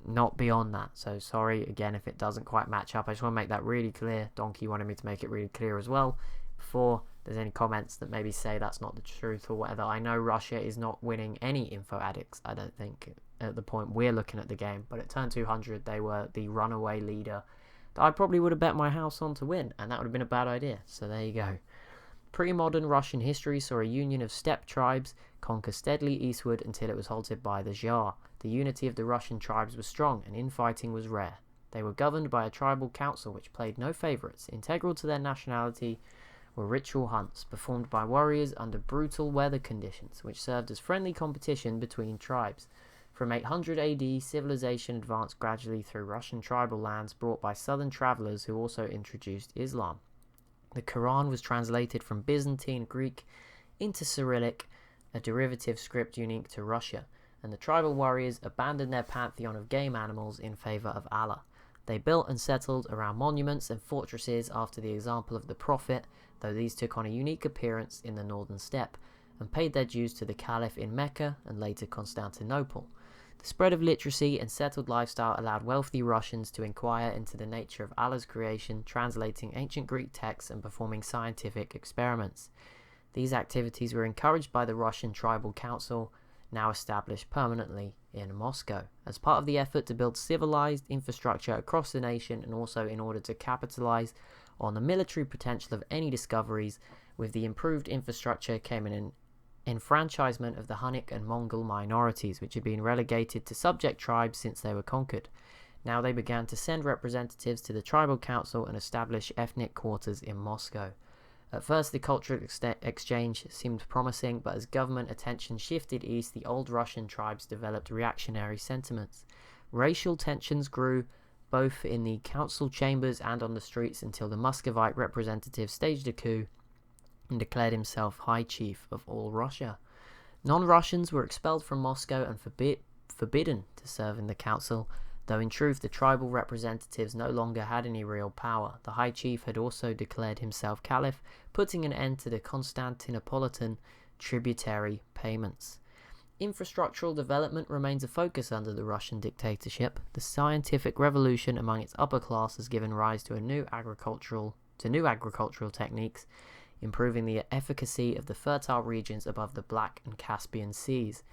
not beyond that, so sorry again if it doesn't quite match up. I just want to make that really clear. Donkey wanted me to make it really clear as well before there's any comments that maybe say that's not the truth or whatever. I know Russia is not winning any info addicts, I don't think, at the point we're looking at the game, but at turn 200 they were the runaway leader that I probably would have bet my house on to win, and that would have been a bad idea. So there you go. Pre-modern Russian history saw a union of steppe tribes conquer steadily eastward until it was halted by the Tsar. The unity of the Russian tribes was strong and infighting was rare. They were governed by a tribal council which played no favourites. Integral to their nationality were ritual hunts performed by warriors under brutal weather conditions, which served as friendly competition between tribes. From 800 AD, civilization advanced gradually through Russian tribal lands brought by southern travellers who also introduced Islam. The Quran was translated from Byzantine Greek into Cyrillic, a derivative script unique to Russia, and the tribal warriors abandoned their pantheon of game animals in favour of Allah. They built and settled around monuments and fortresses after the example of the Prophet, though these took on a unique appearance in the northern steppe, and paid their dues to the Caliph in Mecca and later Constantinople. The spread of literacy and settled lifestyle allowed wealthy Russians to inquire into the nature of Allah's creation, translating ancient Greek texts and performing scientific experiments. These activities were encouraged by the Russian Tribal Council, now established permanently in Moscow, as part of the effort to build civilized infrastructure across the nation, and also in order to capitalize on the military potential of any discoveries. With the improved infrastructure came an enfranchisement of the Hunnic and Mongol minorities, which had been relegated to subject tribes since they were conquered. Now they began to send representatives to the tribal council and establish ethnic quarters in Moscow. At first, the cultural exchange seemed promising, but as government attention shifted east, the old Russian tribes developed reactionary sentiments. Racial tensions grew both in the council chambers and on the streets until the Muscovite representative staged a coup and declared himself High Chief of all Russia. Non-Russians were expelled from Moscow and forbidden to serve in the council, though in truth the tribal representatives no longer had any real power. The High Chief had also declared himself Caliph, putting an end to the Constantinopolitan tributary payments. Infrastructural development remains a focus under the Russian dictatorship. The scientific revolution among its upper class has given rise to new agricultural techniques, improving the efficacy of the fertile regions above the Black and Caspian Seas.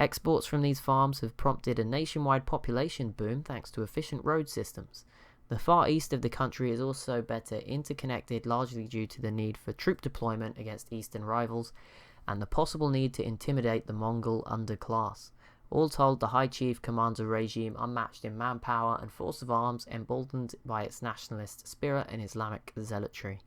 Exports from these farms have prompted a nationwide population boom thanks to efficient road systems. The far east of the country is also better interconnected, largely due to the need for troop deployment against eastern rivals and the possible need to intimidate the Mongol underclass. All told, the High Chief commands a regime unmatched in manpower and force of arms, emboldened by its nationalist spirit and Islamic zealotry.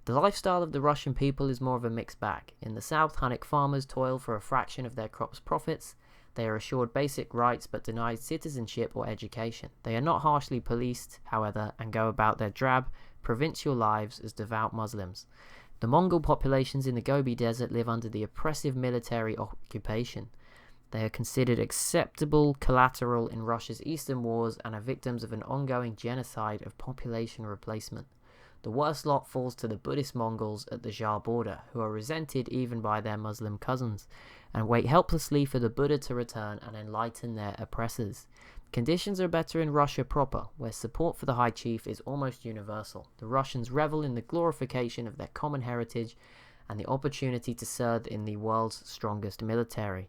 The lifestyle of the Russian people is more of a mixed bag. In the south, Hunnic farmers toil for a fraction of their crops' profits. They are assured basic rights but denied citizenship or education. They are not harshly policed, however, and go about their drab, provincial lives as devout Muslims. The Mongol populations in the Gobi Desert live under the oppressive military occupation. They are considered acceptable collateral in Russia's eastern wars and are victims of an ongoing genocide of population replacement. The worst lot falls to the Buddhist Mongols at the Jar border, who are resented even by their Muslim cousins, and wait helplessly for the Buddha to return and enlighten their oppressors. Conditions are better in Russia proper, where support for the High Chief is almost universal. The Russians revel in the glorification of their common heritage and the opportunity to serve in the world's strongest military.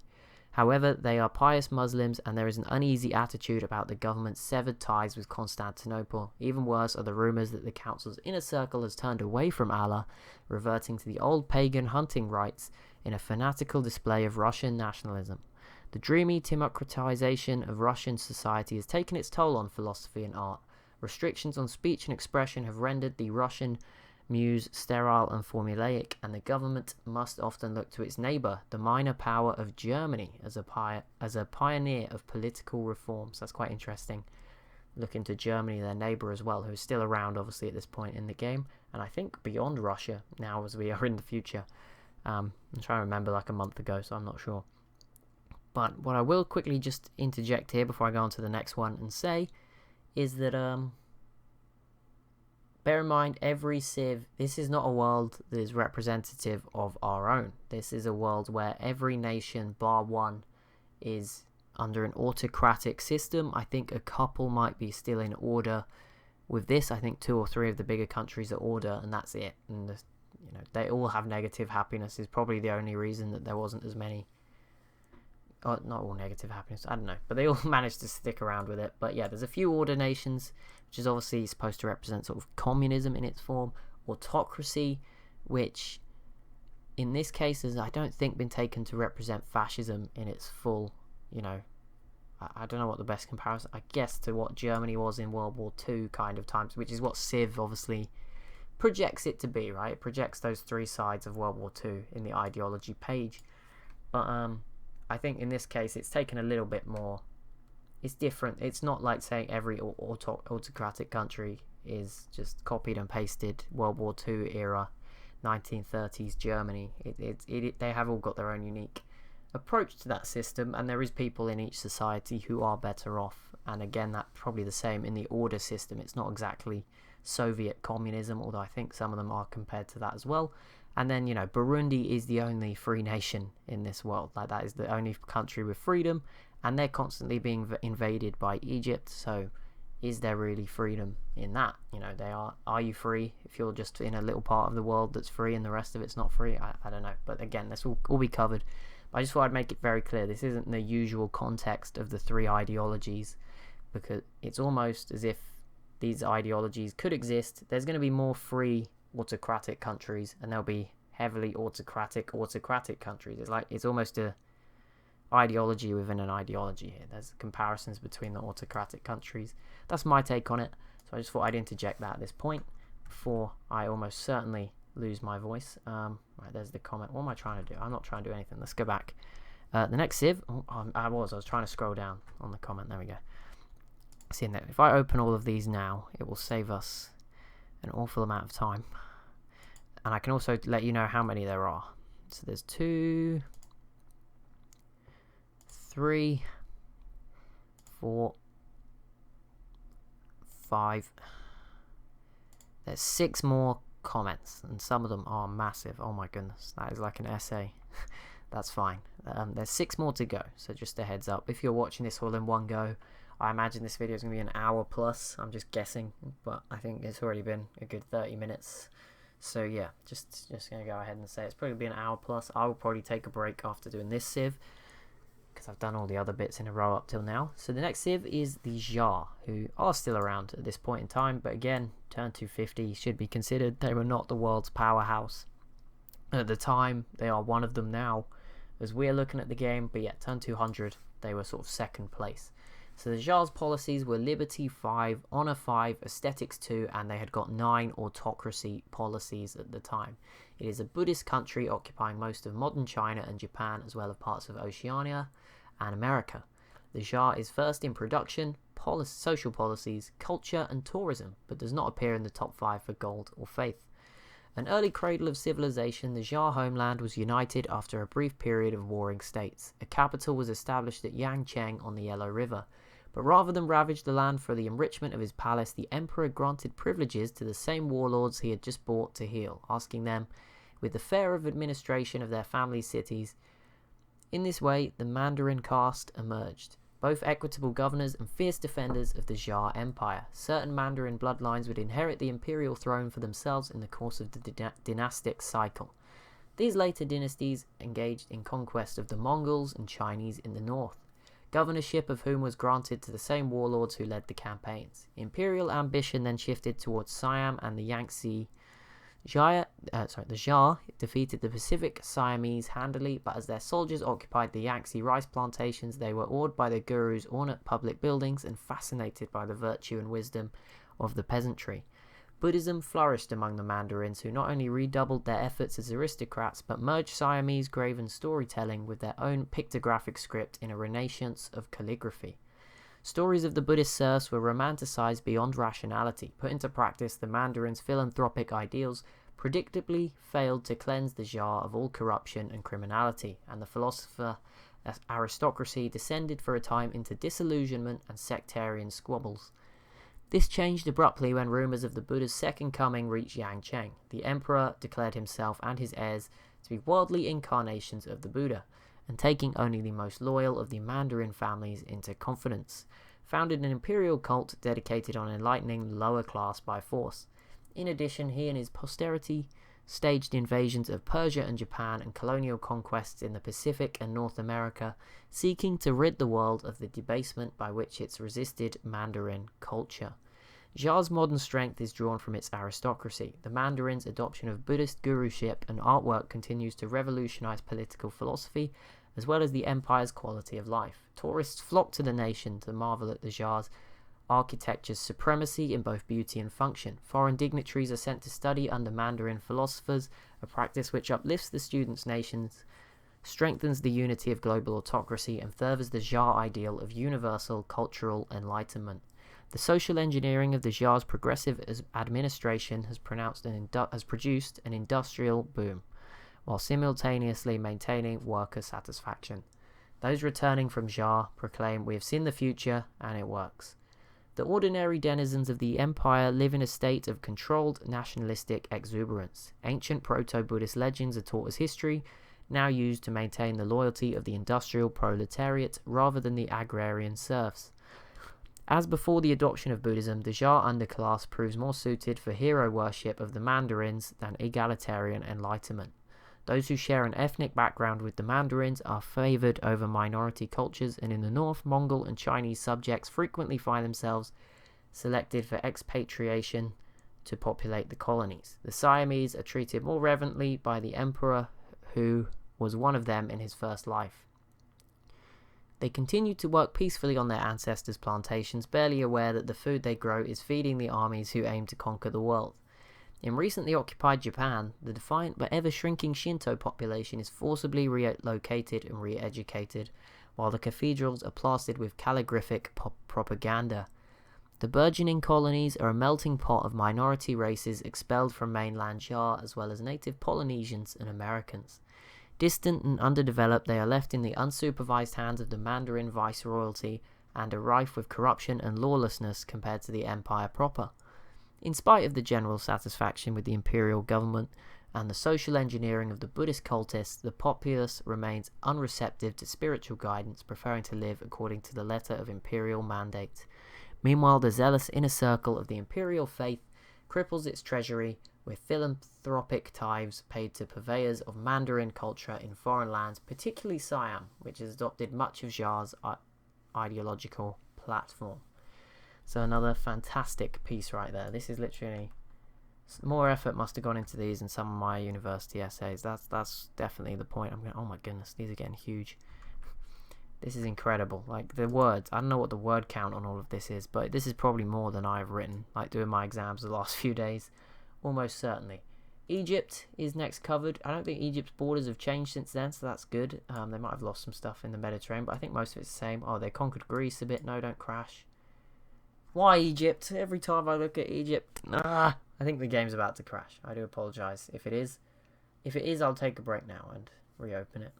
However, they are pious Muslims, and there is an uneasy attitude about the government's severed ties with Constantinople. Even worse are the rumours that the council's inner circle has turned away from Allah, reverting to the old pagan hunting rites in a fanatical display of Russian nationalism. The dreamy democratization of Russian society has taken its toll on philosophy and art. Restrictions on speech and expression have rendered the Russian muse sterile and formulaic, and the government must often look to its neighbour, the minor power of Germany, as a pioneer of political reforms. That's quite interesting. Looking to Germany, their neighbour as well, who is still around obviously at this point in the game, and I think beyond Russia now as we are in the future. I'm trying to remember, like a month ago, so I'm not sure. But what I will quickly just interject here before I go on to the next one and say is that bear in mind, every civ, this is not a world that is representative of our own. This is a world where every nation, bar one, is under an autocratic system. I think a couple might be still in order. With this, I think 2 or 3 of the bigger countries are order, and that's it. And they all have negative happiness is probably the only reason that there wasn't as many. Oh, not all negative happiness, I don't know, but they all managed to stick around with it. But yeah, there's a few order nations, which is obviously supposed to represent sort of communism in its form, autocracy, which in this case has, I don't think, been taken to represent fascism in its full, I don't know what the best comparison, I guess, to what Germany was in World War II kind of times, which is what Civ obviously projects it to be, right? It projects those 3 sides of World War II in the ideology page. But I think in this case it's taken a little bit more. It's different. It's not like saying every autocratic country is just copied and pasted World War II era 1930s Germany. They have all got their own unique approach to that system, and there is people in each society who are better off. And again, that's probably the same in the order system. It's not exactly Soviet communism, although I think some of them are compared to that as well. And then, Burundi is the only free nation in this world. Like, that is the only country with freedom, and they're constantly being invaded by Egypt. So is there really freedom in that? Are you free if you're just in a little part of the world that's free and the rest of it's not free? I don't know. But again, this will all be covered. But I just thought I'd make it very clear this isn't the usual context of the three ideologies, because it's almost as if these ideologies could exist. There's going to be more free autocratic countries, and there'll be heavily autocratic countries. It's almost a ideology within an ideology here. There's comparisons between the autocratic countries. That's my take on it. So I just thought I'd interject that at this point before I almost certainly lose my voice. Right, there's the comment. What am I trying to do? I'm not trying to do anything. Let's go back. The next civ. I was trying to scroll down on the comment. There we go. See, if I open all of these now, it will save us an awful amount of time. And I can also let you know how many there are. So there's 2, 3, 4, 5. There's 6 more comments, and some of them are massive. Oh my goodness, that is like an essay. That's fine. There's 6 more to go, so just a heads up. If you're watching this all in one go, I imagine this video is going to be an hour plus. I'm just guessing, but I think it's already been a good 30 minutes. So yeah, just going to go ahead and say it's probably be an hour plus. I will probably take a break after doing this civ, because I've done all the other bits in a row up till now. So the next civ is the Jar, who are still around at this point in time, but again, turn 250 should be considered. They were not the world's powerhouse at the time. They are one of them now, as we're looking at the game, but yeah, turn 200, they were sort of second place. So the Jar's policies were Liberty 5, Honor 5, Aesthetics 2, and they had got 9 autocracy policies at the time. It is a Buddhist country occupying most of modern China and Japan, as well as parts of Oceania and America. The Jar is first in production, social policies, culture and tourism, but does not appear in the top 5 for gold or faith. An early cradle of civilization, the Jar homeland was united after a brief period of warring states. A capital was established at Yangcheng on the Yellow River. But rather than ravage the land for the enrichment of his palace, the emperor granted privileges to the same warlords he had just bought to heal, asking them, with the fare of administration of their family cities. In this way, the Mandarin caste emerged, both equitable governors and fierce defenders of the Jar Empire. Certain Mandarin bloodlines would inherit the imperial throne for themselves in the course of the dynastic cycle. These later dynasties engaged in conquest of the Mongols and Chinese in the north, governorship of whom was granted to the same warlords who led the campaigns. Imperial ambition then shifted towards Siam and the Yangtze. The Jar defeated the Pacific Siamese handily, but as their soldiers occupied the Yangtze rice plantations, they were awed by the guru's ornate public buildings and fascinated by the virtue and wisdom of the peasantry. Buddhism flourished among the Mandarins, who not only redoubled their efforts as aristocrats, but merged Siamese graven storytelling with their own pictographic script in a renaissance of calligraphy. Stories of the Buddhist serfs were romanticized beyond rationality. Put into practice, the Mandarins' philanthropic ideals predictably failed to cleanse the Jar of all corruption and criminality, and the philosopher aristocracy descended for a time into disillusionment and sectarian squabbles. This changed abruptly when rumors of the Buddha's second coming reached Yangcheng. The emperor declared himself and his heirs to be worldly incarnations of the Buddha, and taking only the most loyal of the Mandarin families into confidence, founded an imperial cult dedicated on enlightening the lower class by force. In addition, he and his posterity staged invasions of Persia and Japan and colonial conquests in the Pacific and North America, seeking to rid the world of the debasement by which it's resisted Mandarin culture. Jar's modern strength is drawn from its aristocracy. The Mandarins' adoption of Buddhist guruship and artwork continues to revolutionize political philosophy, as well as the empire's quality of life. Tourists flock to the nation to marvel at the Jar's architecture's supremacy in both beauty and function. Foreign dignitaries are sent to study under Mandarin philosophers, a practice which uplifts the students' nations, strengthens the unity of global autocracy, and furthers the Jar ideal of universal cultural enlightenment. The social engineering of the Jar's progressive administration has produced an industrial boom, while simultaneously maintaining worker satisfaction. Those returning from Jar proclaim, "We have seen the future, and it works." The ordinary denizens of the empire live in a state of controlled nationalistic exuberance. Ancient proto-Buddhist legends are taught as history, now used to maintain the loyalty of the industrial proletariat rather than the agrarian serfs. As before the adoption of Buddhism, the Jar underclass proves more suited for hero worship of the Mandarins than egalitarian enlightenment. Those who share an ethnic background with the Mandarins are favored over minority cultures, and in the north, Mongol and Chinese subjects frequently find themselves selected for expatriation to populate the colonies. The Siamese are treated more reverently by the emperor, who was one of them in his first life. They continue to work peacefully on their ancestors' plantations, barely aware that the food they grow is feeding the armies who aim to conquer the world. In recently occupied Japan, the defiant but ever-shrinking Shinto population is forcibly relocated and re-educated, while the cathedrals are plastered with calligraphic propaganda. The burgeoning colonies are a melting pot of minority races expelled from mainland Java, as well as native Polynesians and Americans. Distant and underdeveloped, they are left in the unsupervised hands of the Mandarin viceroyalty and are rife with corruption and lawlessness compared to the empire proper. In spite of the general satisfaction with the imperial government and the social engineering of the Buddhist cultists, the populace remains unreceptive to spiritual guidance, preferring to live according to the letter of imperial mandate. Meanwhile, the zealous inner circle of the imperial faith cripples its treasury with philanthropic tithes paid to purveyors of Mandarin culture in foreign lands, particularly Siam, which has adopted much of Xia's ideological platform. So another fantastic piece right there. This is literally... more effort must have gone into these than some of my university essays. That's definitely the point. I'm going, oh my goodness, these are getting huge. This is incredible. Like, the words, I don't know what the word count on all of this is, but this is probably more than I've written, like doing my exams the last few days. Almost certainly. Egypt is next covered. I don't think Egypt's borders have changed since then, so that's good. They might have lost some stuff in the Mediterranean, but I think most of it's the same. Oh, they conquered Greece a bit. No, don't crash. Why Egypt? Every time I look at Egypt, I think the game's about to crash. I do apologise if it is. If it is, I'll take a break now and reopen it.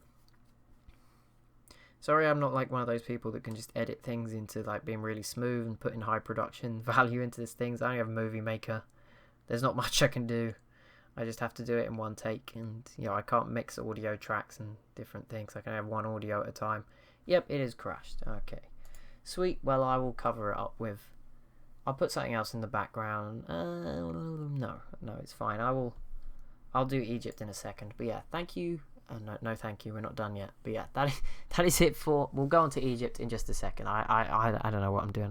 Sorry, I'm not like one of those people that can just edit things into like being really smooth and putting high production value into these things. I only have a movie maker. There's not much I can do. I just have to do it in one take, and you know, I can't mix audio tracks and different things. I can have one audio at a time. Yep, it has crashed. Okay, sweet. Well, I will cover it up with... I'll put something else in the background. No, it's fine. I'll do Egypt in a second. But yeah, thank you. No, thank you. We're not done yet. But yeah, that is it for... We'll go on to Egypt in just a second. I don't know what I'm doing.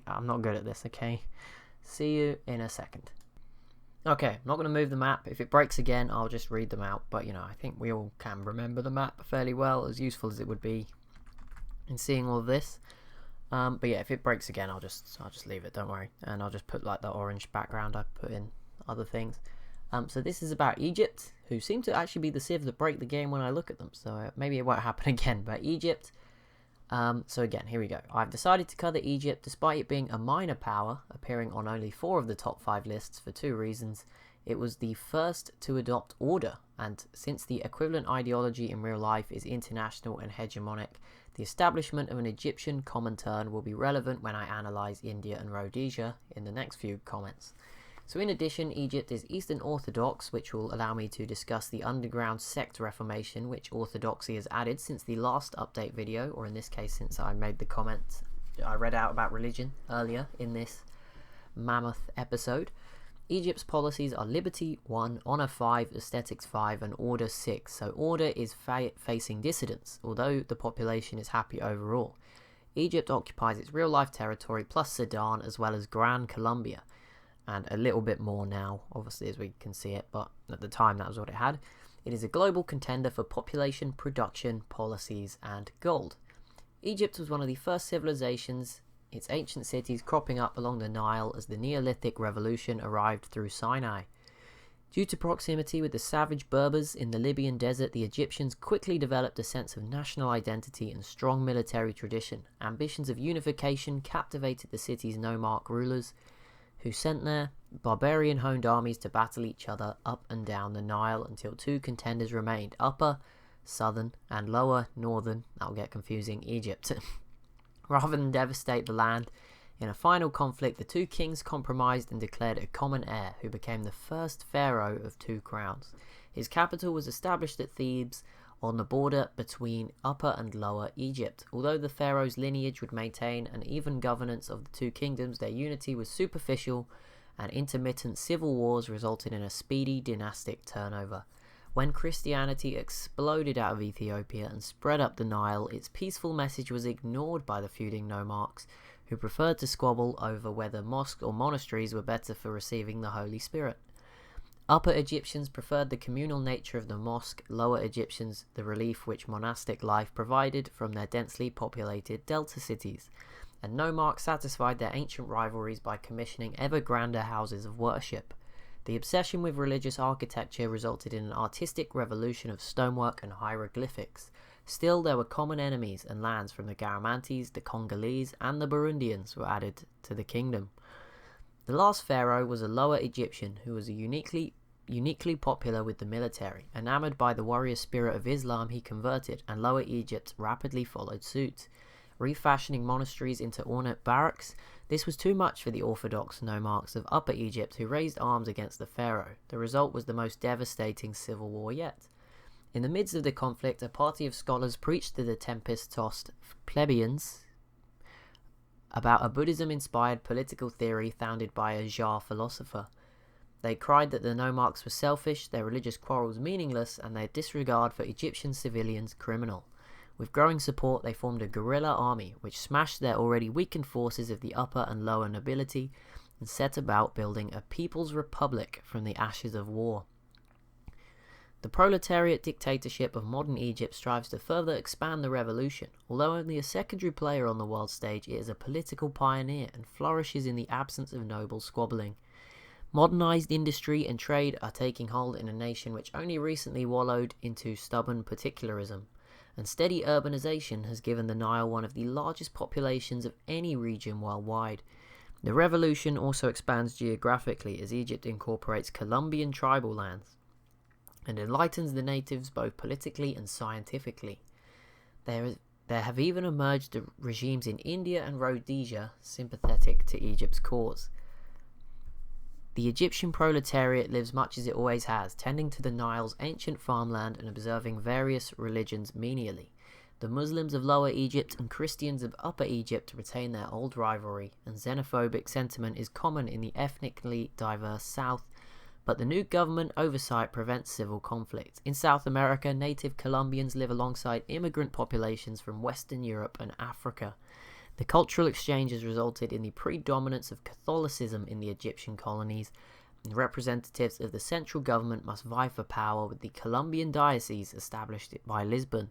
I'm not good at this. Okay, see you in a second. Okay, I'm not going to move the map. If it breaks again, I'll just read them out. But you know, I think we all can remember the map fairly well, as useful as it would be in seeing all of this. But yeah, if it breaks again, I'll just leave it, don't worry, and I'll just put like the orange background I put in other things. So this is about Egypt, who seem to actually be the civ that break the game when I look at them, so maybe it won't happen again. But Egypt, so again, here we go. I've decided to cover Egypt despite it being a minor power, appearing on only 4 of the top 5 lists for 2 reasons. It was the first to adopt order, and since the equivalent ideology in real life is international and hegemonic, the establishment of an Egyptian Comintern will be relevant when I analyse India and Rhodesia in the next few comments. So in addition, Egypt is Eastern Orthodox, which will allow me to discuss the underground sect reformation which Orthodoxy has added since the last update video, or in this case since I made the comment I read out about religion earlier in this mammoth episode. Egypt's policies are Liberty 1, Honour 5, Aesthetics 5 and Order 6, so Order is facing dissidents, although the population is happy overall. Egypt occupies its real-life territory plus Sudan as well as Gran Colombia, and a little bit more now, obviously, as we can see it, but at the time that was what it had. It is a global contender for population, production, policies and gold. Egypt was one of the first civilizations, its ancient cities cropping up along the Nile as the Neolithic Revolution arrived through Sinai. Due to proximity with the savage Berbers in the Libyan desert, the Egyptians quickly developed a sense of national identity and strong military tradition. Ambitions of unification captivated the city's nomarch rulers, who sent their barbarian-honed armies to battle each other up and down the Nile until 2 contenders remained: Upper, Southern, and Lower, Northern, that'll get confusing, Egypt. Rather than devastate the land, in a final conflict, the 2 kings compromised and declared a common heir, who became the first pharaoh of 2 crowns. His capital was established at Thebes, on the border between Upper and Lower Egypt. Although the pharaoh's lineage would maintain an even governance of the 2 kingdoms, their unity was superficial, and intermittent civil wars resulted in a speedy dynastic turnover. When Christianity exploded out of Ethiopia and spread up the Nile, its peaceful message was ignored by the feuding nomarchs, who preferred to squabble over whether mosques or monasteries were better for receiving the Holy Spirit. Upper Egyptians preferred the communal nature of the mosque, Lower Egyptians the relief which monastic life provided from their densely populated delta cities, and nomarchs satisfied their ancient rivalries by commissioning ever grander houses of worship. The obsession with religious architecture resulted in an artistic revolution of stonework and hieroglyphics. Still, there were common enemies, and lands from the Garamantes, the Congolese, and the Burundians were added to the kingdom. The last pharaoh was a Lower Egyptian who was uniquely popular with the military. Enamored by the warrior spirit of Islam, he converted, and Lower Egypt rapidly followed suit. Refashioning monasteries into ornate barracks, this was too much for the orthodox nomarchs of Upper Egypt, who raised arms against the pharaoh. The result was the most devastating civil war yet. In the midst of the conflict, a party of scholars preached to the tempest-tossed plebeians about a Buddhism-inspired political theory founded by a Jar philosopher. They cried that the nomarchs were selfish, their religious quarrels meaningless, and their disregard for Egyptian civilians criminal. With growing support, they formed a guerrilla army, which smashed their already weakened forces of the upper and lower nobility, and set about building a people's republic from the ashes of war. The proletariat dictatorship of modern Egypt strives to further expand the revolution. Although only a secondary player on the world stage, it is a political pioneer and flourishes in the absence of noble squabbling. Modernized industry and trade are taking hold in a nation which only recently wallowed into stubborn particularism, and steady urbanization has given the Nile one of the largest populations of any region worldwide. The revolution also expands geographically as Egypt incorporates Colombian tribal lands and enlightens the natives both politically and scientifically. There have even emerged regimes in India and Rhodesia sympathetic to Egypt's cause. The Egyptian proletariat lives much as it always has, tending to the Nile's ancient farmland and observing various religions menially. The Muslims of Lower Egypt and Christians of Upper Egypt retain their old rivalry, and xenophobic sentiment is common in the ethnically diverse South, but the new government oversight prevents civil conflict. In South America, native Colombians live alongside immigrant populations from Western Europe and Africa. The cultural exchange has resulted in the predominance of Catholicism in the Egyptian colonies, and representatives of the central government must vie for power with the Colombian diocese established by Lisbon.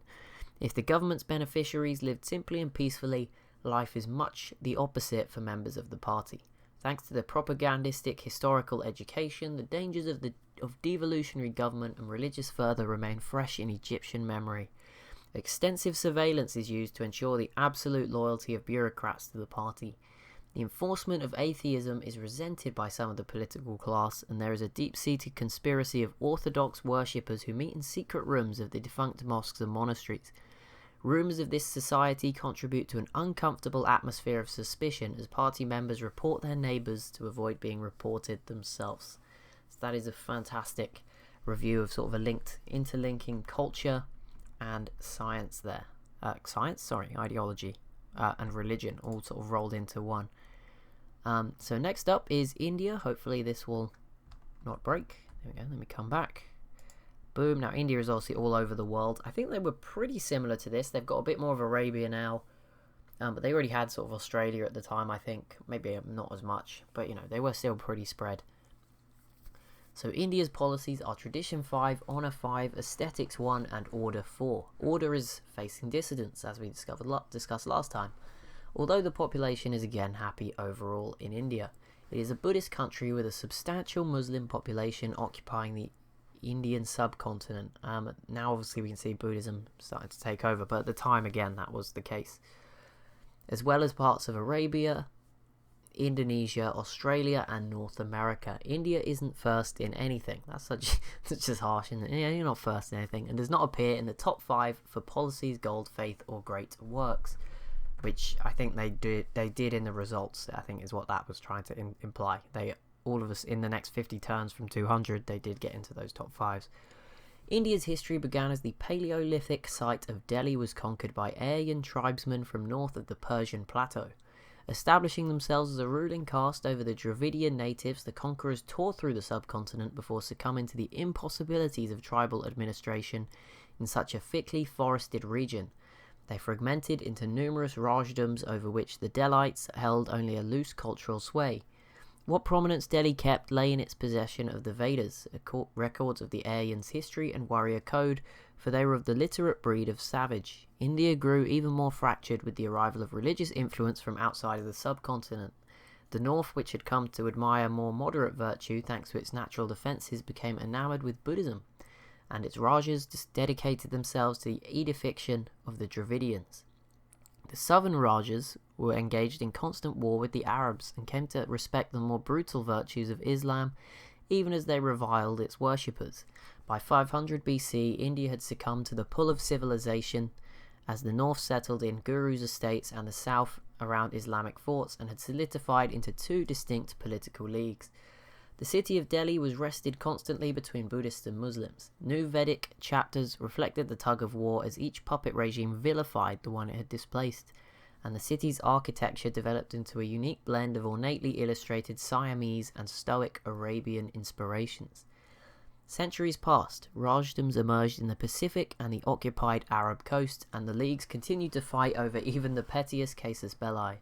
If the government's beneficiaries lived simply and peacefully, life is much the opposite for members of the party. Thanks to the propagandistic historical education, the dangers of devolutionary government and religious fervour remain fresh in Egyptian memory. Extensive surveillance is used to ensure the absolute loyalty of bureaucrats to the party. The enforcement of atheism is resented by some of the political class, and there is a deep-seated conspiracy of orthodox worshippers who meet in secret rooms of the defunct mosques and monasteries. Rumours of this society contribute to an uncomfortable atmosphere of suspicion as party members report their neighbours to avoid being reported themselves. So that is a fantastic review of sort of interlinking culture and science there. Ideology and religion all sort of rolled into one. So next up is India. Hopefully this will not break. There we go, let me come back. Boom. Now India is obviously all over the world. I think they were pretty similar to this. They've got a bit more of Arabia now, but they already had sort of Australia at the time, I think. Maybe not as much, but you know, they were still pretty spread. So India's policies are Tradition 5, Honour 5, Aesthetics 1, and Order 4. Order is facing dissidents, as we discussed last time. Although the population is again happy overall in India, it is a Buddhist country with a substantial Muslim population occupying the Indian subcontinent. Now obviously we can see Buddhism starting to take over, but at the time again that was the case. As well as parts of Arabia, Indonesia, Australia, and North America. India isn't first in anything. That's just harsh, isn't it? Yeah, you're not first in anything, and does not appear in the top 5 for policies, gold, faith, or great works, which I think they did in the results. I think is what that was trying to imply. All of us in the next 50 turns from 200, they did get into those top 5s. India's history began as the Paleolithic site of Delhi was conquered by Aryan tribesmen from north of the Persian plateau. Establishing themselves as a ruling caste over the Dravidian natives, the conquerors tore through the subcontinent before succumbing to the impossibilities of tribal administration in such a thickly forested region. They fragmented into numerous rajdoms over which the Delites held only a loose cultural sway. What prominence Delhi kept lay in its possession of the Vedas, records of the Aryans' history and warrior code, for they were of the literate breed of savage. India grew even more fractured with the arrival of religious influence from outside of the subcontinent. The north, which had come to admire more moderate virtue thanks to its natural defences, became enamoured with Buddhism, and its Rajas dedicated themselves to the edification of the Dravidians. The southern Rajas were engaged in constant war with the Arabs and came to respect the more brutal virtues of Islam, even as they reviled its worshippers. By 500 BC, India had succumbed to the pull of civilization as the north settled in Guru's estates and the south around Islamic forts, and had solidified into two distinct political leagues. The city of Delhi was wrested constantly between Buddhists and Muslims. New Vedic chapters reflected the tug of war as each puppet regime vilified the one it had displaced, and the city's architecture developed into a unique blend of ornately illustrated Siamese and Stoic Arabian inspirations. Centuries passed, Rajdoms emerged in the Pacific and the occupied Arab coast, and the leagues continued to fight over even the pettiest casus belli.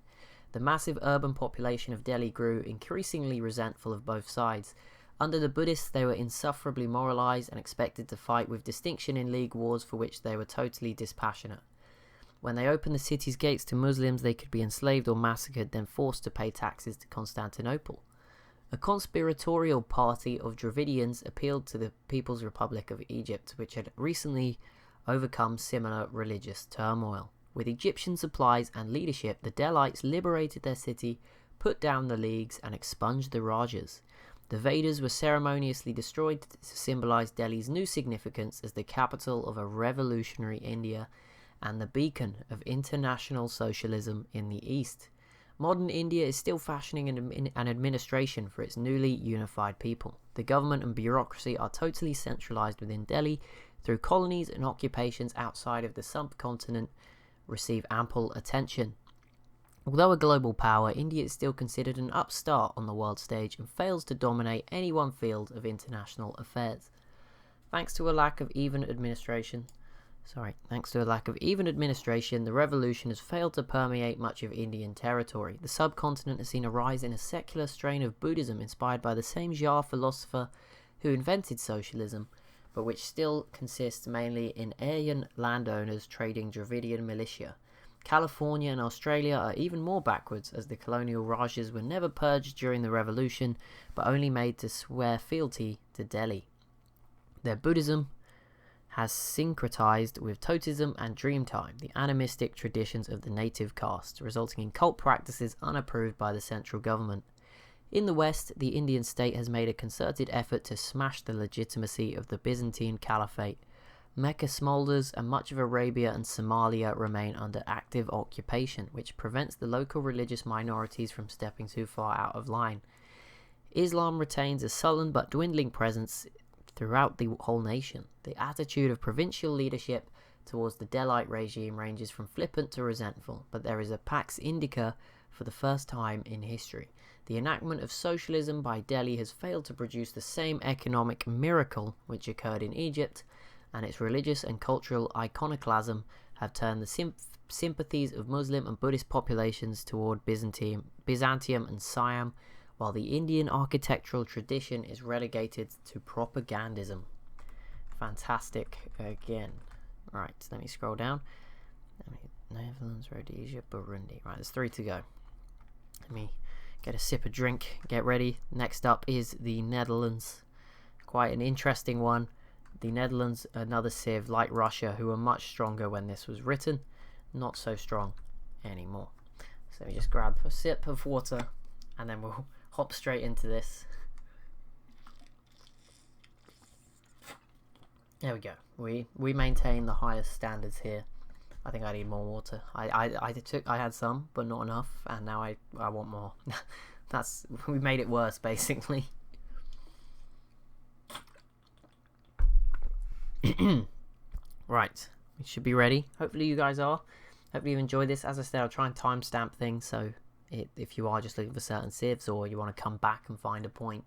The massive urban population of Delhi grew increasingly resentful of both sides. Under the Buddhists, they were insufferably moralized and expected to fight with distinction in league wars for which they were totally dispassionate. When they opened the city's gates to Muslims, they could be enslaved or massacred, then forced to pay taxes to Constantinople. A conspiratorial party of Dravidians appealed to the People's Republic of Egypt, which had recently overcome similar religious turmoil. With Egyptian supplies and leadership, the Delites liberated their city, put down the leagues, and expunged the Rajas. The Vedas were ceremoniously destroyed to symbolize Delhi's new significance as the capital of a revolutionary India and the beacon of international socialism in the East. Modern India is still fashioning an administration for its newly unified people. The government and bureaucracy are totally centralized within Delhi, through colonies and occupations outside of the subcontinent receive ample attention. Although a global power, India is still considered an upstart on the world stage and fails to dominate any one field of international affairs. Thanks to a lack of even administration, the revolution has failed to permeate much of Indian territory. The subcontinent has seen a rise in a secular strain of Buddhism inspired by the same Jha philosopher who invented socialism, but which still consists mainly in Aryan landowners trading Dravidian militia. California and Australia are even more backwards, as the colonial Rajas were never purged during the revolution, but only made to swear fealty to Delhi. Their Buddhism has syncretized with Totemism and Dreamtime, the animistic traditions of the native caste, resulting in cult practices unapproved by the central government. In the West, the Indian state has made a concerted effort to smash the legitimacy of the Byzantine Caliphate. Mecca smolders, and much of Arabia and Somalia remain under active occupation, which prevents the local religious minorities from stepping too far out of line. Islam retains a sullen but dwindling presence throughout the whole nation. The attitude of provincial leadership towards the Delite regime ranges from flippant to resentful, but there is a Pax Indica for the first time in history. The enactment of socialism by Delhi has failed to produce the same economic miracle which occurred in Egypt, and its religious and cultural iconoclasm have turned the sympathies of Muslim and Buddhist populations toward Byzantium and Siam, while the Indian architectural tradition is relegated to propagandism. Fantastic again. Right, let me scroll down. Netherlands, Rhodesia, Burundi. Right, there's 3 to go. Let me get a sip of drink, get ready. Next up is the Netherlands. Quite an interesting one. The Netherlands, another civ like Russia, who were much stronger when this was written, not so strong anymore. So let me just grab a sip of water and then we'll hop straight into this. There we go. We maintain the highest standards here. I think I need more water. I had some, but not enough, and now I want more. We made it worse, basically. Right, we should be ready. Hopefully you guys are. Hopefully you enjoyed this. As I said, I'll try and timestamp things, so If you are just looking for certain civs, or you want to come back and find a point,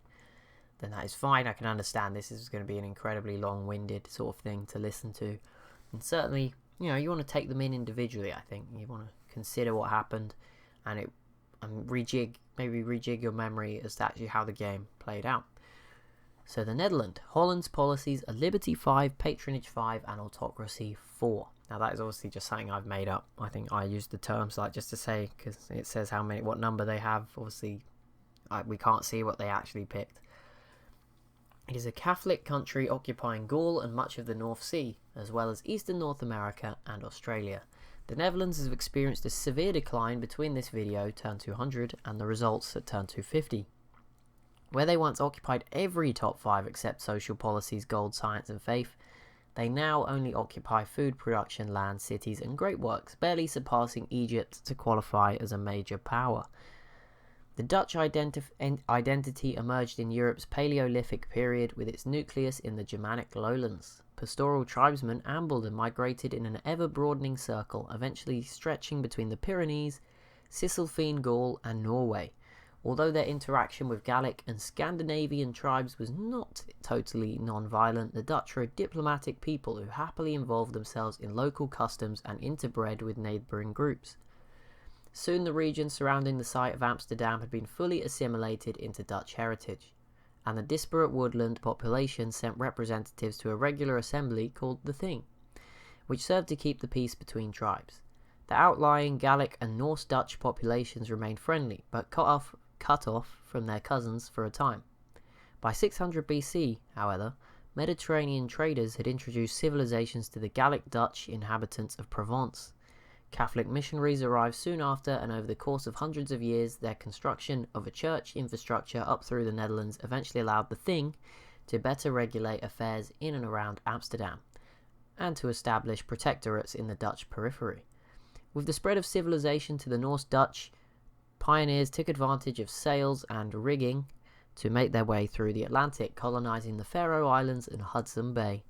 then that is fine. I can understand this is going to be an incredibly long-winded sort of thing to listen to, and certainly, you want to take them in individually. I think you want to consider what happened, and rejig your memory as to actually how the game played out. So the Netherlands, Holland's policies are Liberty 5, Patronage 5, and Autocracy 4. Now that is obviously just something I've made up. I think I used the terms like just to say, because it says what number they have. Obviously, we can't see what they actually picked. It is a Catholic country occupying Gaul and much of the North Sea, as well as eastern North America and Australia. The Netherlands has experienced a severe decline between this video, turn 200, and the results at turn 250. Where they once occupied every top 5 except social policies, gold, science and faith, they now only occupy food production, land, cities and great works, barely surpassing Egypt to qualify as a major power. The Dutch identity emerged in Europe's Paleolithic period with its nucleus in the Germanic lowlands. Pastoral tribesmen ambled and migrated in an ever-broadening circle, eventually stretching between the Pyrenees, Cisalpine Gaul and Norway. Although their interaction with Gallic and Scandinavian tribes was not totally non-violent, the Dutch were a diplomatic people who happily involved themselves in local customs and interbred with neighbouring groups. Soon the region surrounding the site of Amsterdam had been fully assimilated into Dutch heritage, and the disparate woodland population sent representatives to a regular assembly called the Thing, which served to keep the peace between tribes. The outlying Gallic and Norse Dutch populations remained friendly, but cut off from their cousins for a time. By 600 BC, however, Mediterranean traders had introduced civilizations to the Gallic Dutch inhabitants of Provence. Catholic missionaries arrived soon after, and over the course of hundreds of years, their construction of a church infrastructure up through the Netherlands eventually allowed the Thing to better regulate affairs in and around Amsterdam, and to establish protectorates in the Dutch periphery. With the spread of civilization to the Norse Dutch, pioneers took advantage of sails and rigging to make their way through the Atlantic, colonizing the Faroe Islands and Hudson Bay.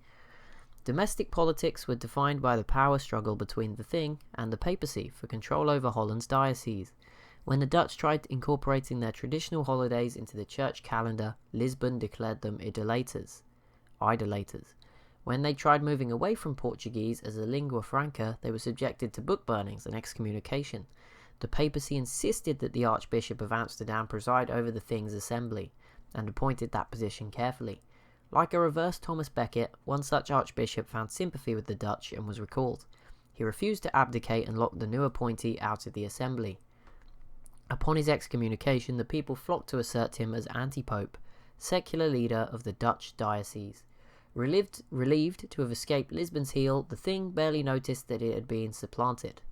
Domestic politics were defined by the power struggle between the Thing and the papacy for control over Holland's diocese. When the Dutch tried incorporating their traditional holidays into the church calendar, Lisbon declared them idolaters. When they tried moving away from Portuguese as a lingua franca, they were subjected to book burnings and excommunication. The papacy insisted that the Archbishop of Amsterdam preside over the Thing's assembly, and appointed that position carefully. Like a reverse Thomas Becket, one such archbishop found sympathy with the Dutch and was recalled. He refused to abdicate and locked the new appointee out of the assembly. Upon his excommunication, the people flocked to assert him as anti-pope, secular leader of the Dutch diocese. Relieved to have escaped Lisbon's heel, the Thing barely noticed that it had been supplanted.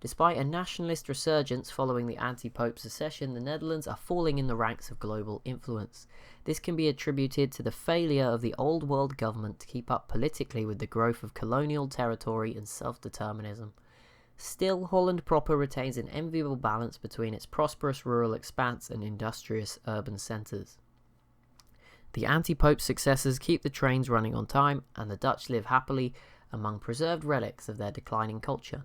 Despite a nationalist resurgence following the anti-pope secession, the Netherlands are falling in the ranks of global influence. This can be attributed to the failure of the old world government to keep up politically with the growth of colonial territory and self-determinism. Still, Holland proper retains an enviable balance between its prosperous rural expanse and industrious urban centres. The anti-pope's successors keep the trains running on time, and the Dutch live happily among preserved relics of their declining culture.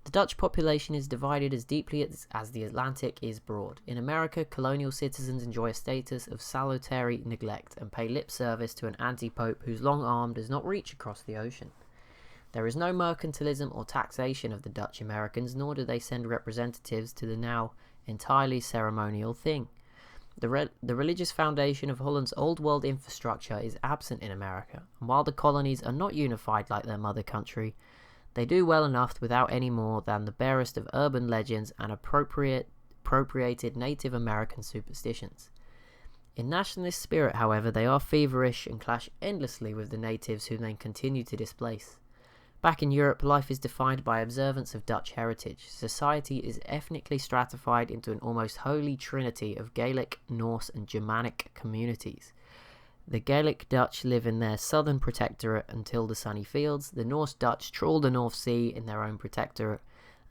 The Dutch population is divided as deeply as the Atlantic is broad. In America, colonial citizens enjoy a status of salutary neglect and pay lip service to an anti-pope whose long arm does not reach across the ocean. There is no mercantilism or taxation of the Dutch Americans, nor do they send representatives to the now entirely ceremonial Thing. The religious foundation of Holland's old world infrastructure is absent in America, and while the colonies are not unified like their mother country, they do well enough without any more than the barest of urban legends and appropriated Native American superstitions. In nationalist spirit, however, they are feverish and clash endlessly with the natives whom they continue to displace. Back in Europe, life is defined by observance of Dutch heritage. Society is ethnically stratified into an almost holy trinity of Gaelic, Norse and Germanic communities. The Gaelic Dutch live in their southern protectorate until the sunny fields, the Norse Dutch trawl the North Sea in their own protectorate,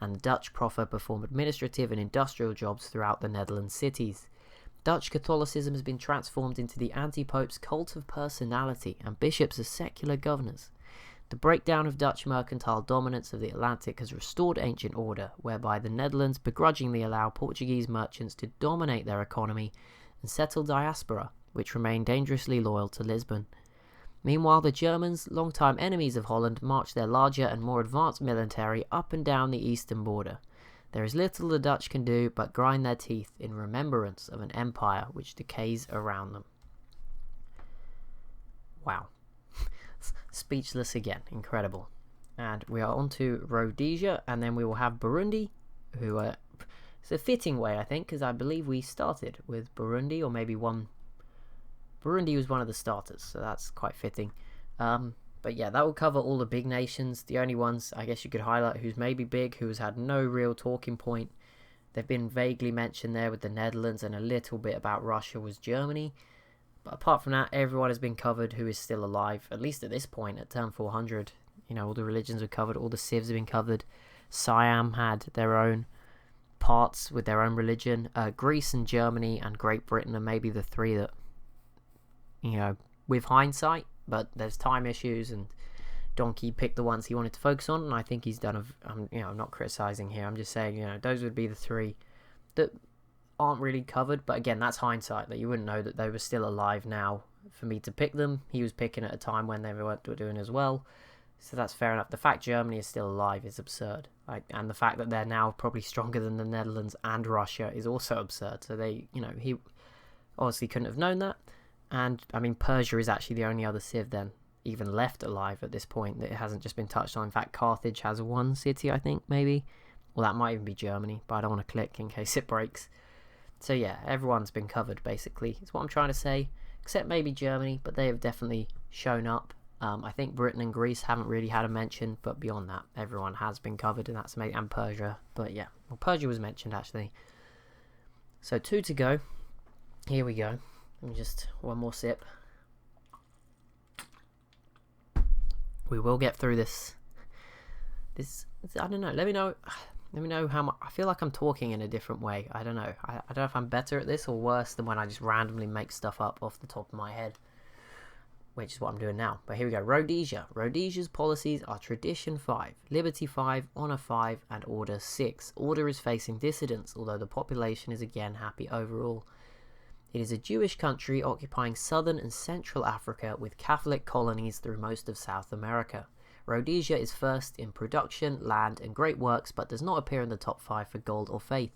and the Dutch proper perform administrative and industrial jobs throughout the Netherlands cities. Dutch Catholicism has been transformed into the anti-pope's cult of personality, and bishops are secular governors. The breakdown of Dutch mercantile dominance of the Atlantic has restored ancient order, whereby the Netherlands begrudgingly allow Portuguese merchants to dominate their economy and settle diaspora, which remain dangerously loyal to Lisbon. Meanwhile, the Germans, longtime enemies of Holland, march their larger and more advanced military up and down the eastern border. There is little the Dutch can do but grind their teeth in remembrance of an empire which decays around them. Wow. Speechless again. Incredible. And we are on to Rhodesia, and then we will have Burundi, who it's a fitting way, I think, because I believe we started with Burundi, or maybe Burundi was one of the starters, so that's quite fitting. But yeah, that will cover all the big nations. The only ones I guess you could highlight who's maybe big, who's had no real talking point, they've been vaguely mentioned there with the Netherlands and a little bit about Russia, was Germany. But apart from that, everyone has been covered who is still alive, at least at this point, at turn 400. You know, all the religions were covered, all the civs have been covered. Siam had their own parts with their own religion. Greece and Germany and Great Britain are maybe the three that, you know, with hindsight, but there's time issues, and Donkey picked the ones he wanted to focus on, and I think he's done I'm not criticizing here, I'm just saying, you know, those would be the three that aren't really covered. But again, that's hindsight, that you wouldn't know that they were still alive now for me to pick them. He was picking at a time when they weren't doing as well, so that's fair enough. The fact Germany is still alive is absurd, and the fact that they're now probably stronger than the Netherlands and Russia is also absurd. So they, you know, he obviously couldn't have known that. And I mean, Persia is actually the only other civ then even left alive at this point that it hasn't just been touched on. In fact, Carthage has one city, I think, maybe. Well, that might even be Germany, but I don't want to click in case it breaks. So yeah, everyone's been covered, basically, is what I'm trying to say, except maybe Germany, but they have definitely shown up. I think Britain and Greece haven't really had a mention, but beyond that, everyone has been covered, and that's amazing. And Persia, but yeah, well, Persia was mentioned, actually. So 2 to go. Here we go. Let me just, one more sip. We will get through this. I don't know. Let me know how much. I feel like I'm talking in a different way. I don't know. I don't know if I'm better at this or worse than when I just randomly make stuff up off the top of my head, which is what I'm doing now. But here we go. Rhodesia. Rhodesia's policies are Tradition 5, Liberty 5, Honor 5, and Order 6. Order is facing dissidents, although the population is again happy overall. It is a Jewish country occupying southern and central Africa with Catholic colonies through most of South America. Rhodesia is first in production, land, and great works, but does not appear in the top 5 for gold or faith.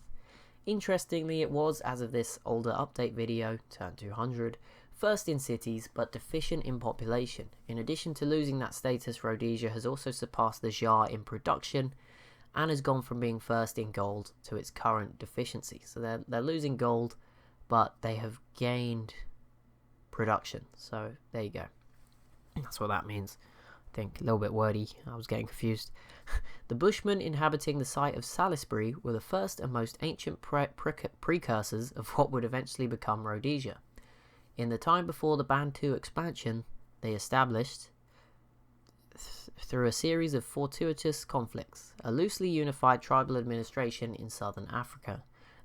Interestingly, it was, as of this older update video, turn 200, first in cities, but deficient in population. In addition to losing that status, Rhodesia has also surpassed the Jar in production, and has gone from being first in gold to its current deficiency. So they're losing gold, but they have gained production. So there you go. That's what that means. I think a little bit wordy. I was getting confused. The Bushmen inhabiting the site of Salisbury were the first and most ancient precursors of what would eventually become Rhodesia. In the time before the Bantu expansion, they established, through a series of fortuitous conflicts, a loosely unified tribal administration in southern Africa.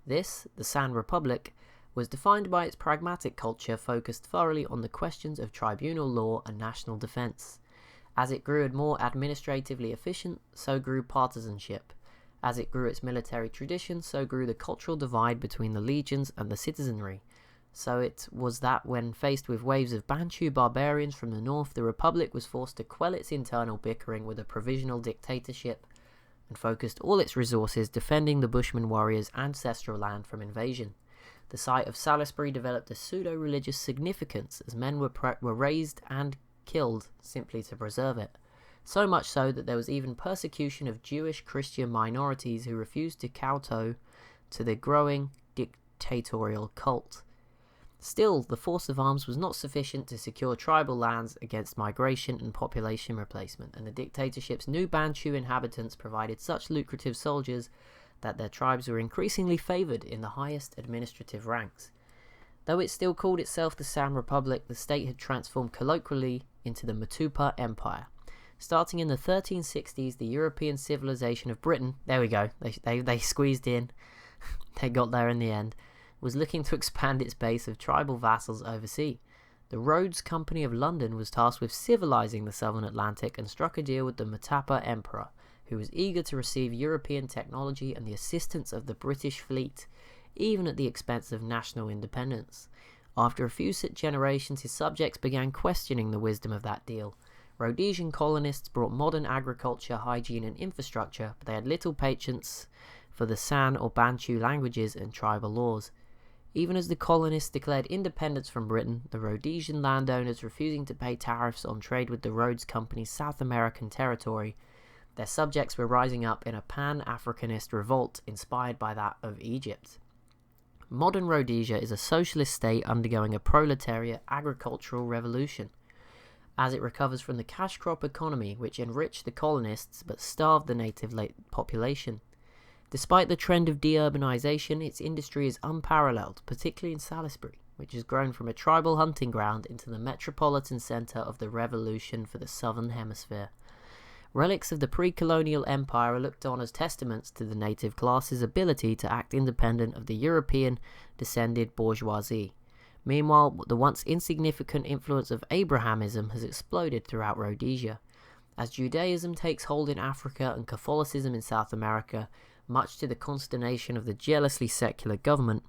This, the San Republic, was defined by its pragmatic culture focused thoroughly on the questions of tribunal law and national defense. As it grew more administratively efficient, so grew partisanship. As it grew its military tradition, so grew the cultural divide between the legions and the citizenry. So it was that when faced with waves of Bantu barbarians from the north, the Republic was forced to quell its internal bickering with a provisional dictatorship and focused all its resources defending the Bushman warriors' ancestral land from invasion. The site of Salisbury developed a pseudo-religious significance as men were raised and killed simply to preserve it. So much so that there was even persecution of Jewish Christian minorities who refused to kowtow to the growing dictatorial cult. Still, the force of arms was not sufficient to secure tribal lands against migration and population replacement, and the dictatorship's new Bantu inhabitants provided such lucrative soldiers that their tribes were increasingly favoured in the highest administrative ranks. Though it still called itself the San Republic, the state had transformed colloquially into the Matupa Empire. Starting in the 1360s, the European civilization of Britain, there we go, they squeezed in, they got there in the end, was looking to expand its base of tribal vassals overseas. The Rhodes Company of London was tasked with civilizing the southern Atlantic and struck a deal with the Matapa Emperor, who was eager to receive European technology and the assistance of the British fleet, even at the expense of national independence. After a few generations, his subjects began questioning the wisdom of that deal. Rhodesian colonists brought modern agriculture, hygiene and infrastructure, but they had little patience for the San or Bantu languages and tribal laws. Even as the colonists declared independence from Britain, the Rhodesian landowners refusing to pay tariffs on trade with the Rhodes Company's South American territory, their subjects were rising up in a pan-Africanist revolt inspired by that of Egypt. Modern Rhodesia is a socialist state undergoing a proletariat agricultural revolution, as it recovers from the cash crop economy which enriched the colonists but starved the native population. Despite the trend of deurbanization, its industry is unparalleled, particularly in Salisbury, which has grown from a tribal hunting ground into the metropolitan centre of the revolution for the southern hemisphere. Relics of the pre-colonial empire are looked on as testaments to the native class's ability to act independent of the European-descended bourgeoisie. Meanwhile, the once insignificant influence of Abrahamism has exploded throughout Rhodesia. As Judaism takes hold in Africa and Catholicism in South America, much to the consternation of the jealously secular government,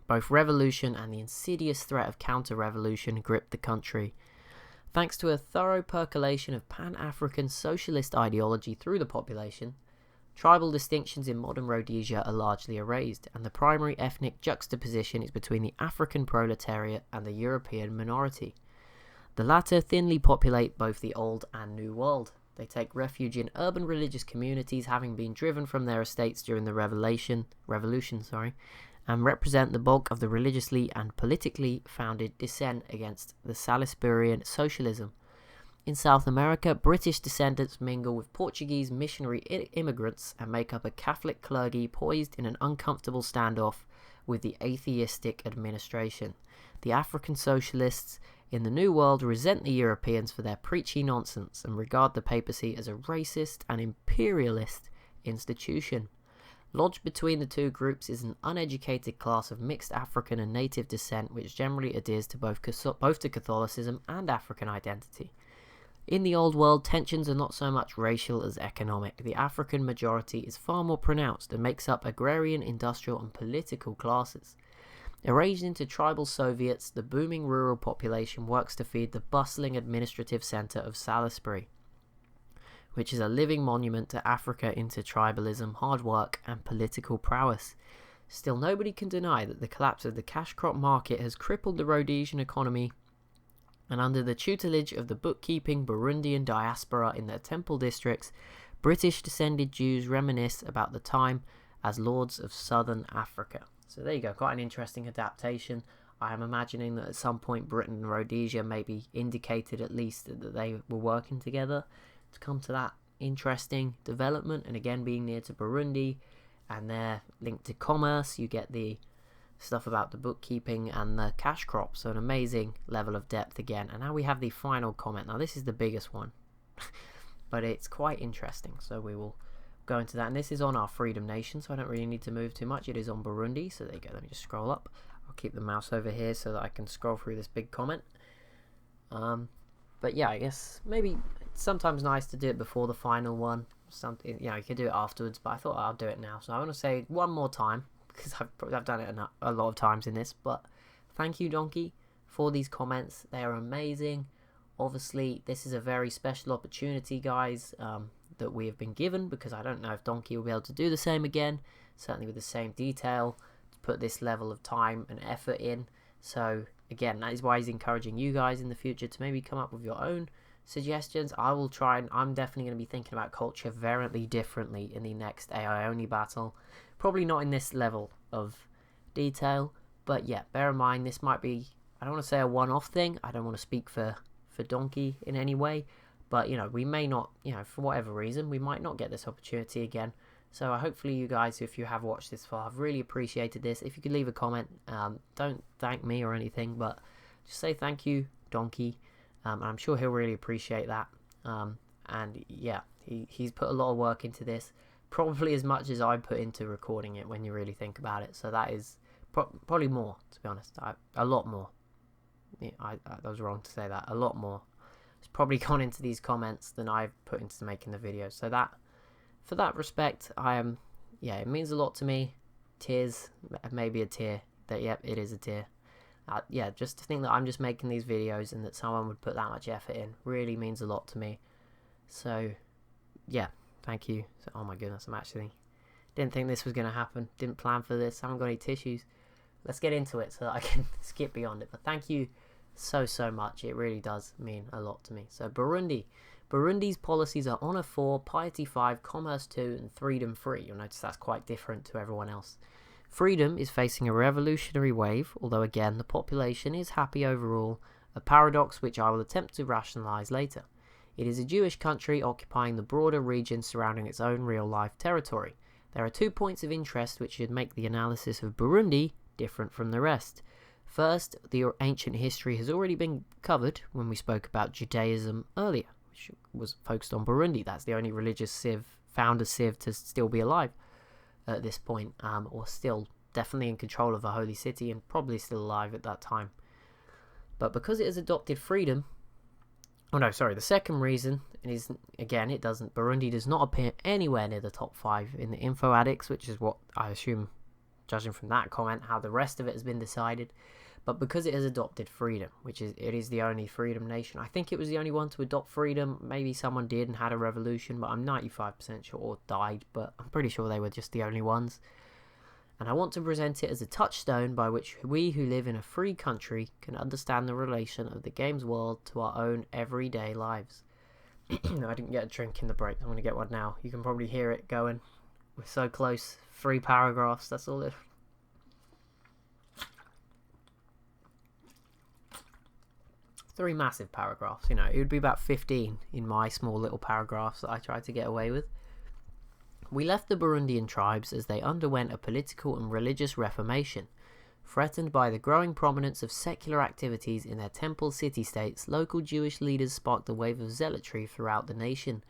both revolution and the insidious threat of counter-revolution gripped the country. Thanks to a thorough percolation of Pan-African socialist ideology through the population, tribal distinctions in modern Rhodesia are largely erased, and the primary ethnic juxtaposition is between the African proletariat and the European minority. The latter thinly populate both the Old and New World. They take refuge in urban religious communities, having been driven from their estates during the revolution, and represent the bulk of the religiously and politically founded dissent against the Salisburian socialism. In South America, British descendants mingle with Portuguese missionary immigrants and make up a Catholic clergy poised in an uncomfortable standoff with the atheistic administration. The African socialists in the New World resent the Europeans for their preachy nonsense and regard the papacy as a racist and imperialist institution. Lodged between the two groups is an uneducated class of mixed African and native descent which generally adheres to both to Catholicism and African identity. In the Old World, tensions are not so much racial as economic. The African majority is far more pronounced and makes up agrarian, industrial and political classes. Arranged into tribal Soviets, the booming rural population works to feed the bustling administrative centre of Salisbury, which is a living monument to Africa into tribalism, hard work and political prowess. Still, nobody can deny that the collapse of the cash crop market has crippled the Rhodesian economy, and under the tutelage of the bookkeeping Burundian diaspora in their temple districts, British-descended Jews reminisce about the time as lords of southern Africa. So there you go, quite an interesting adaptation. I am imagining that at some point Britain and Rhodesia maybe indicated at least that they were working together to come to that interesting development. And again, being near to Burundi and they're linked to commerce, you get the stuff about the bookkeeping and the cash crop. So an amazing level of depth again. And now we have the final comment. Now this is the biggest one, but it's quite interesting. So we will go into that. And this is on our Freedom Nation, so I don't really need to move too much. It is on Burundi. So there you go. Let me just scroll up. I'll keep the mouse over here so that I can scroll through this big comment. But yeah, I guess maybe it's sometimes nice to do it before the final one. Something, you could do it afterwards, but I thought I'll do it now. So I want to say one more time, because I've done it a lot of times in this, but thank you, Donkey, for these comments. They are amazing. Obviously, this is a very special opportunity, guys, that we have been given, because I don't know if Donkey will be able to do the same again, certainly with the same detail, to put this level of time and effort in. So again, that is why he's encouraging you guys in the future to maybe come up with your own suggestions. I will try, and I'm definitely going to be thinking about culture very differently in the next AI only battle. Probably not in this level of detail, but yeah, bear in mind this might be, I don't want to say a one-off thing. I don't want to speak for Donkey in any way, but we may not, for whatever reason, we might not get this opportunity again. So hopefully you guys, if you have watched this far, have really appreciated this. If you could leave a comment, don't thank me or anything, but just say thank you, Donkey. I'm sure he'll really appreciate that. And yeah, he's put a lot of work into this, probably as much as I put into recording it when you really think about it. So that is probably more, to be honest, a lot more. Yeah, I was wrong to say that. A lot more. It's probably gone into these comments than I've put into making the video. So that, for that respect, I am, yeah, it means a lot to me. Tears, maybe a tear. That, yep, it is a tear. Yeah, just to think that I'm just making these videos and that someone would put that much effort in really means a lot to me. So, yeah, thank you. So, oh my goodness, I'm actually, didn't think this was going to happen. Didn't plan for this. Haven't got any tissues. Let's get into it so that I can skip beyond it. But thank you so much. It really does mean a lot to me. So Burundi. Burundi's policies are Honour 4, Piety 5, Commerce 2 and Freedom 3. You'll notice that's quite different to everyone else. Freedom is facing a revolutionary wave, although again the population is happy overall, a paradox which I will attempt to rationalise later. It is a Jewish country occupying the broader region surrounding its own real-life territory. There are 2 points of interest which should make the analysis of Burundi different from the rest. First, the ancient history has already been covered when we spoke about Judaism earlier, which was focused on Burundi. That's the only religious civ, founder civ to still be alive at this point, or still definitely in control of the holy city and probably still alive at that time. But because it has adopted freedom, oh no, sorry, the second reason is, again, Burundi does not appear anywhere near the top 5 in the info addicts, which is what I assume, judging from that comment, how the rest of it has been decided. But because it has adopted freedom, it is the only freedom nation. I think it was the only one to adopt freedom. Maybe someone did and had a revolution, but I'm 95% sure, or died, but I'm pretty sure they were just the only ones. And I want to present it as a touchstone by which we who live in a free country can understand the relation of the games world to our own everyday lives. No, I didn't get a drink in the break. I'm going to get one now. You can probably hear it going. We're so close. 3 paragraphs, that's all it. 3 massive paragraphs, it would be about 15 in my small little paragraphs that I tried to get away with. We left the Burundian tribes as they underwent a political and religious reformation. Threatened by the growing prominence of secular activities in their temple city-states, local Jewish leaders sparked a wave of zealotry throughout the nation,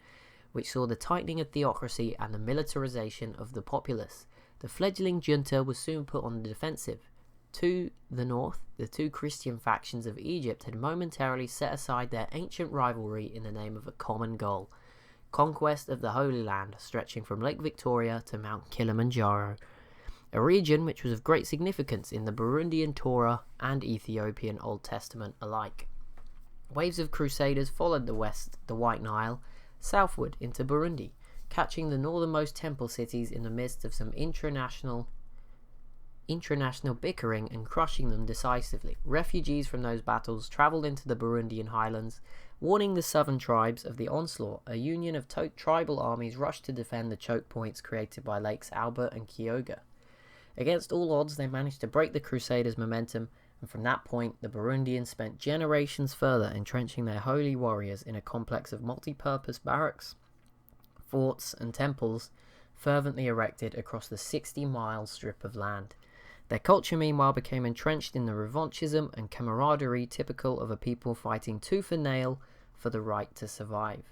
which saw the tightening of theocracy and the militarization of the populace. The fledgling junta was soon put on the defensive. To the north, the 2 Christian factions of Egypt had momentarily set aside their ancient rivalry in the name of a common goal: conquest of the Holy Land, stretching from Lake Victoria to Mount Kilimanjaro, a region which was of great significance in the Burundian Torah and Ethiopian Old Testament alike. Waves of crusaders followed the White Nile, southward into Burundi, catching the northernmost temple cities in the midst of some international bickering and crushing them decisively. Refugees from those battles travelled into the Burundian highlands, warning the southern tribes of the onslaught. A union of tribal armies rushed to defend the choke points created by Lakes Albert and Kyoga. Against all odds, they managed to break the Crusaders' momentum, and from that point, the Burundians spent generations further entrenching their holy warriors in a complex of multi-purpose barracks, forts, and temples fervently erected across the 60-mile strip of land. Their culture, meanwhile, became entrenched in the revanchism and camaraderie typical of a people fighting tooth and nail for the right to survive.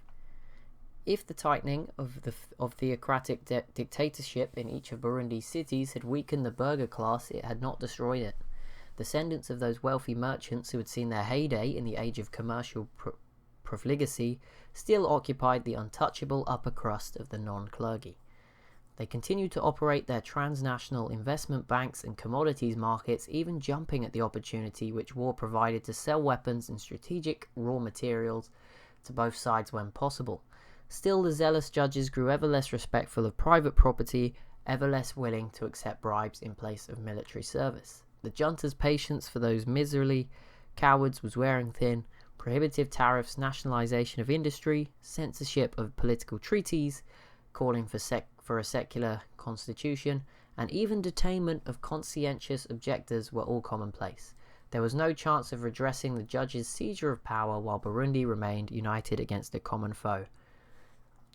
If the tightening of theocratic dictatorship in each of Burundi's cities had weakened the burgher class, it had not destroyed it. Descendants of those wealthy merchants who had seen their heyday in the age of commercial profligacy still occupied the untouchable upper crust of the non-clergy. They continued to operate their transnational investment banks and commodities markets, even jumping at the opportunity which war provided to sell weapons and strategic raw materials to both sides when possible. Still, the zealous judges grew ever less respectful of private property, ever less willing to accept bribes in place of military service. The junta's patience for those miserly cowards was wearing thin. Prohibitive tariffs, nationalization of industry, censorship of political treaties, calling for a secular constitution, and even detainment of conscientious objectors were all commonplace. There was no chance of redressing the judge's seizure of power while Burundi remained united against a common foe,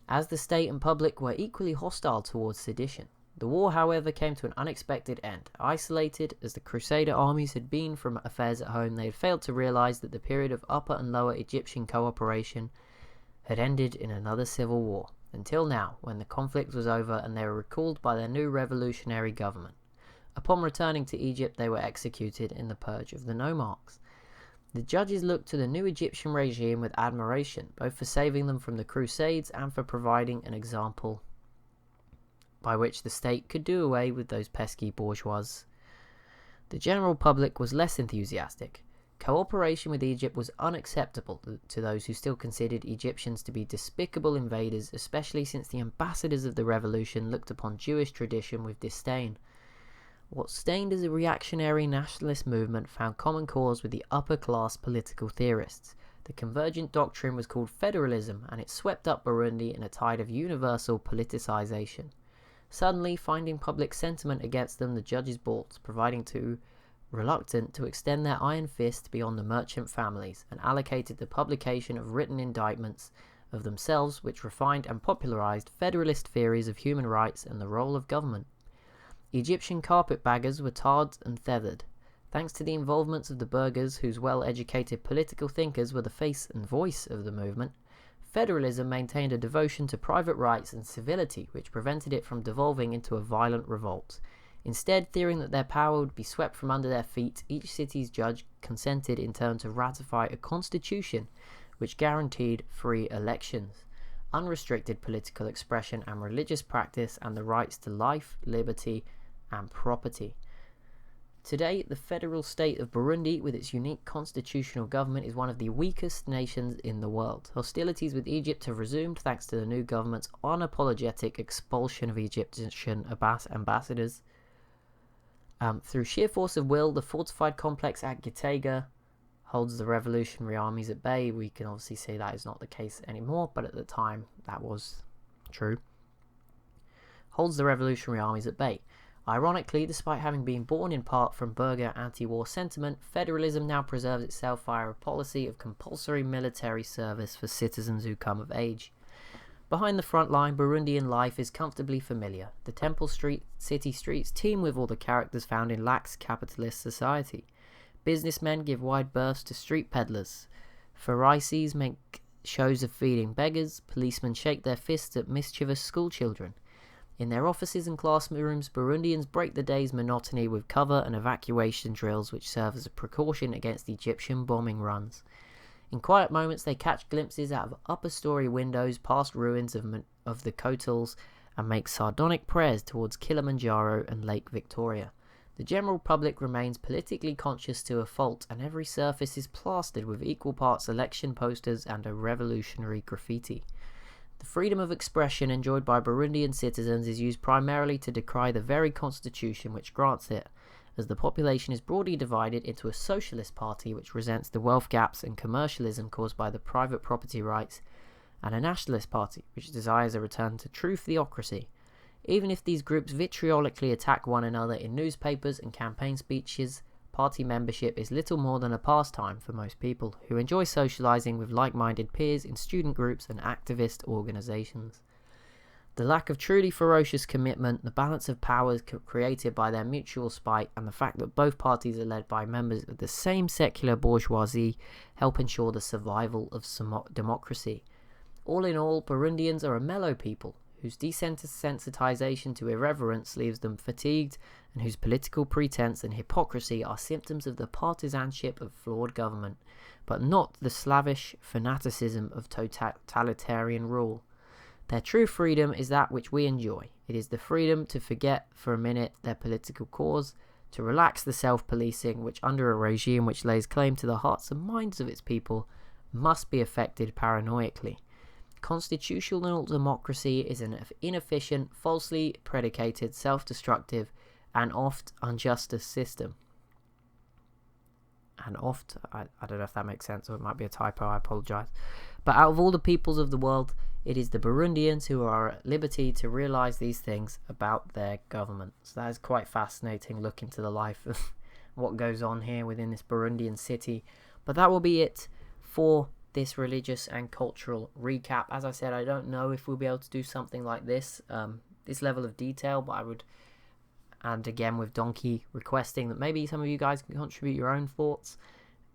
as the state and public were equally hostile towards sedition. The war, however, came to an unexpected end. Isolated as the Crusader armies had been from affairs at home, they had failed to realize that the period of Upper and Lower Egyptian cooperation had ended in another civil war, until now, when the conflict was over and they were recalled by their new revolutionary government. Upon returning to Egypt, they were executed in the Purge of the Nomarchs. The judges looked to the new Egyptian regime with admiration, both for saving them from the Crusades and for providing an example by which the state could do away with those pesky bourgeois. The general public was less enthusiastic. Cooperation with Egypt was unacceptable to those who still considered Egyptians to be despicable invaders, especially since the ambassadors of the revolution looked upon Jewish tradition with disdain. What stained as a reactionary nationalist movement found common cause with the upper-class political theorists. The convergent doctrine was called federalism, and it swept up Burundi in a tide of universal politicization. Suddenly, finding public sentiment against them, the judges balked, proving too reluctant to extend their iron fist beyond the merchant families, and allocated the publication of written indictments of themselves which refined and popularized federalist theories of human rights and the role of government. Egyptian carpetbaggers were tarred and feathered. Thanks to the involvements of the burghers, whose well-educated political thinkers were the face and voice of the movement, federalism maintained a devotion to private rights and civility which prevented it from devolving into a violent revolt. Instead, fearing that their power would be swept from under their feet, each city's judge consented in turn to ratify a constitution which guaranteed free elections, unrestricted political expression and religious practice, and the rights to life, liberty, and property. Today, the federal state of Burundi, with its unique constitutional government, is one of the weakest nations in the world. Hostilities with Egypt have resumed thanks to the new government's unapologetic expulsion of Egyptian ambassadors. Through sheer force of will, the fortified complex at Gitega holds the revolutionary armies at bay. We can obviously say that is not the case anymore, but at the time that was true. Holds the revolutionary armies at bay. Ironically, despite having been born in part from burgher anti-war sentiment, federalism now preserves itself via a policy of compulsory military service for citizens who come of age. Behind the front line, Burundian life is comfortably familiar. The temple city streets teem with all the characters found in lax capitalist society. Businessmen give wide berths to street peddlers. Pharisees make shows of feeding beggars. Policemen shake their fists at mischievous schoolchildren. In their offices and classrooms, Burundians break the day's monotony with cover and evacuation drills which serve as a precaution against Egyptian bombing runs. In quiet moments, they catch glimpses out of upper-story windows past ruins of the Kotals and make sardonic prayers towards Kilimanjaro and Lake Victoria. The general public remains politically conscious to a fault, and every surface is plastered with equal parts election posters and a revolutionary graffiti. The freedom of expression enjoyed by Burundian citizens is used primarily to decry the very constitution which grants it, as the population is broadly divided into a socialist party which resents the wealth gaps and commercialism caused by the private property rights, and a nationalist party which desires a return to true theocracy. Even if these groups vitriolically attack one another in newspapers and campaign speeches, party membership is little more than a pastime for most people, who enjoy socializing with like-minded peers in student groups and activist organizations. The lack of truly ferocious commitment, the balance of powers created by their mutual spite, and the fact that both parties are led by members of the same secular bourgeoisie help ensure the survival of democracy. All in all, Burundians are a mellow people, whose desensitization to irreverence leaves them fatigued, and whose political pretense and hypocrisy are symptoms of the partisanship of flawed government, but not the slavish fanaticism of totalitarian rule. Their true freedom is that which we enjoy. It is the freedom to forget for a minute their political cause, to relax the self-policing which, under a regime which lays claim to the hearts and minds of its people, must be affected paranoically. Constitutional democracy is an inefficient, falsely predicated, self-destructive, and oft unjust system. And oft, I don't know if that makes sense, or it might be a typo, I apologise. But out of all the peoples of the world, it is the Burundians who are at liberty to realise these things about their government. So that is quite fascinating, look into the life of what goes on here within this Burundian city. But that will be it for this religious and cultural recap. As I said, I don't know if we'll be able to do something like this, this level of detail, but I would, and again with Donkey requesting that maybe some of you guys can contribute your own thoughts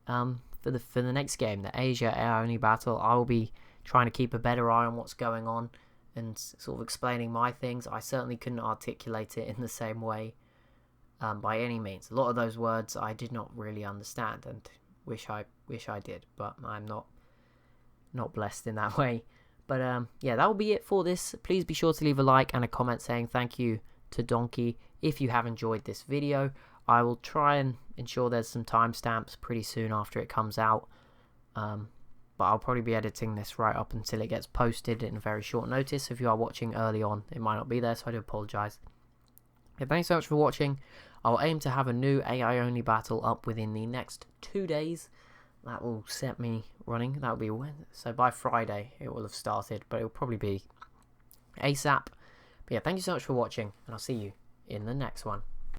for the next game, the Asia Air Only Battle. I will be trying to keep a better eye on what's going on and sort of explaining my things. I certainly couldn't articulate it in the same way by any means. A lot of those words I did not really understand and wish I wish I did, but I'm not blessed in that way. But yeah, that will be it for this. Please be sure to leave a like and a comment saying thank you to Donkey if you have enjoyed this video. I will try and ensure there's some timestamps pretty soon after it comes out. But I'll probably be editing this right up until it gets posted in a very short notice. If you are watching early on, it might not be there, so I do apologise. Yeah, thanks so much for watching. I'll aim to have a new AI only battle up within the next 2 days. That will set me running. That will be when, so by Friday it will have started, but it will probably be ASAP. But yeah, thank you so much for watching, and I'll see you in the next one.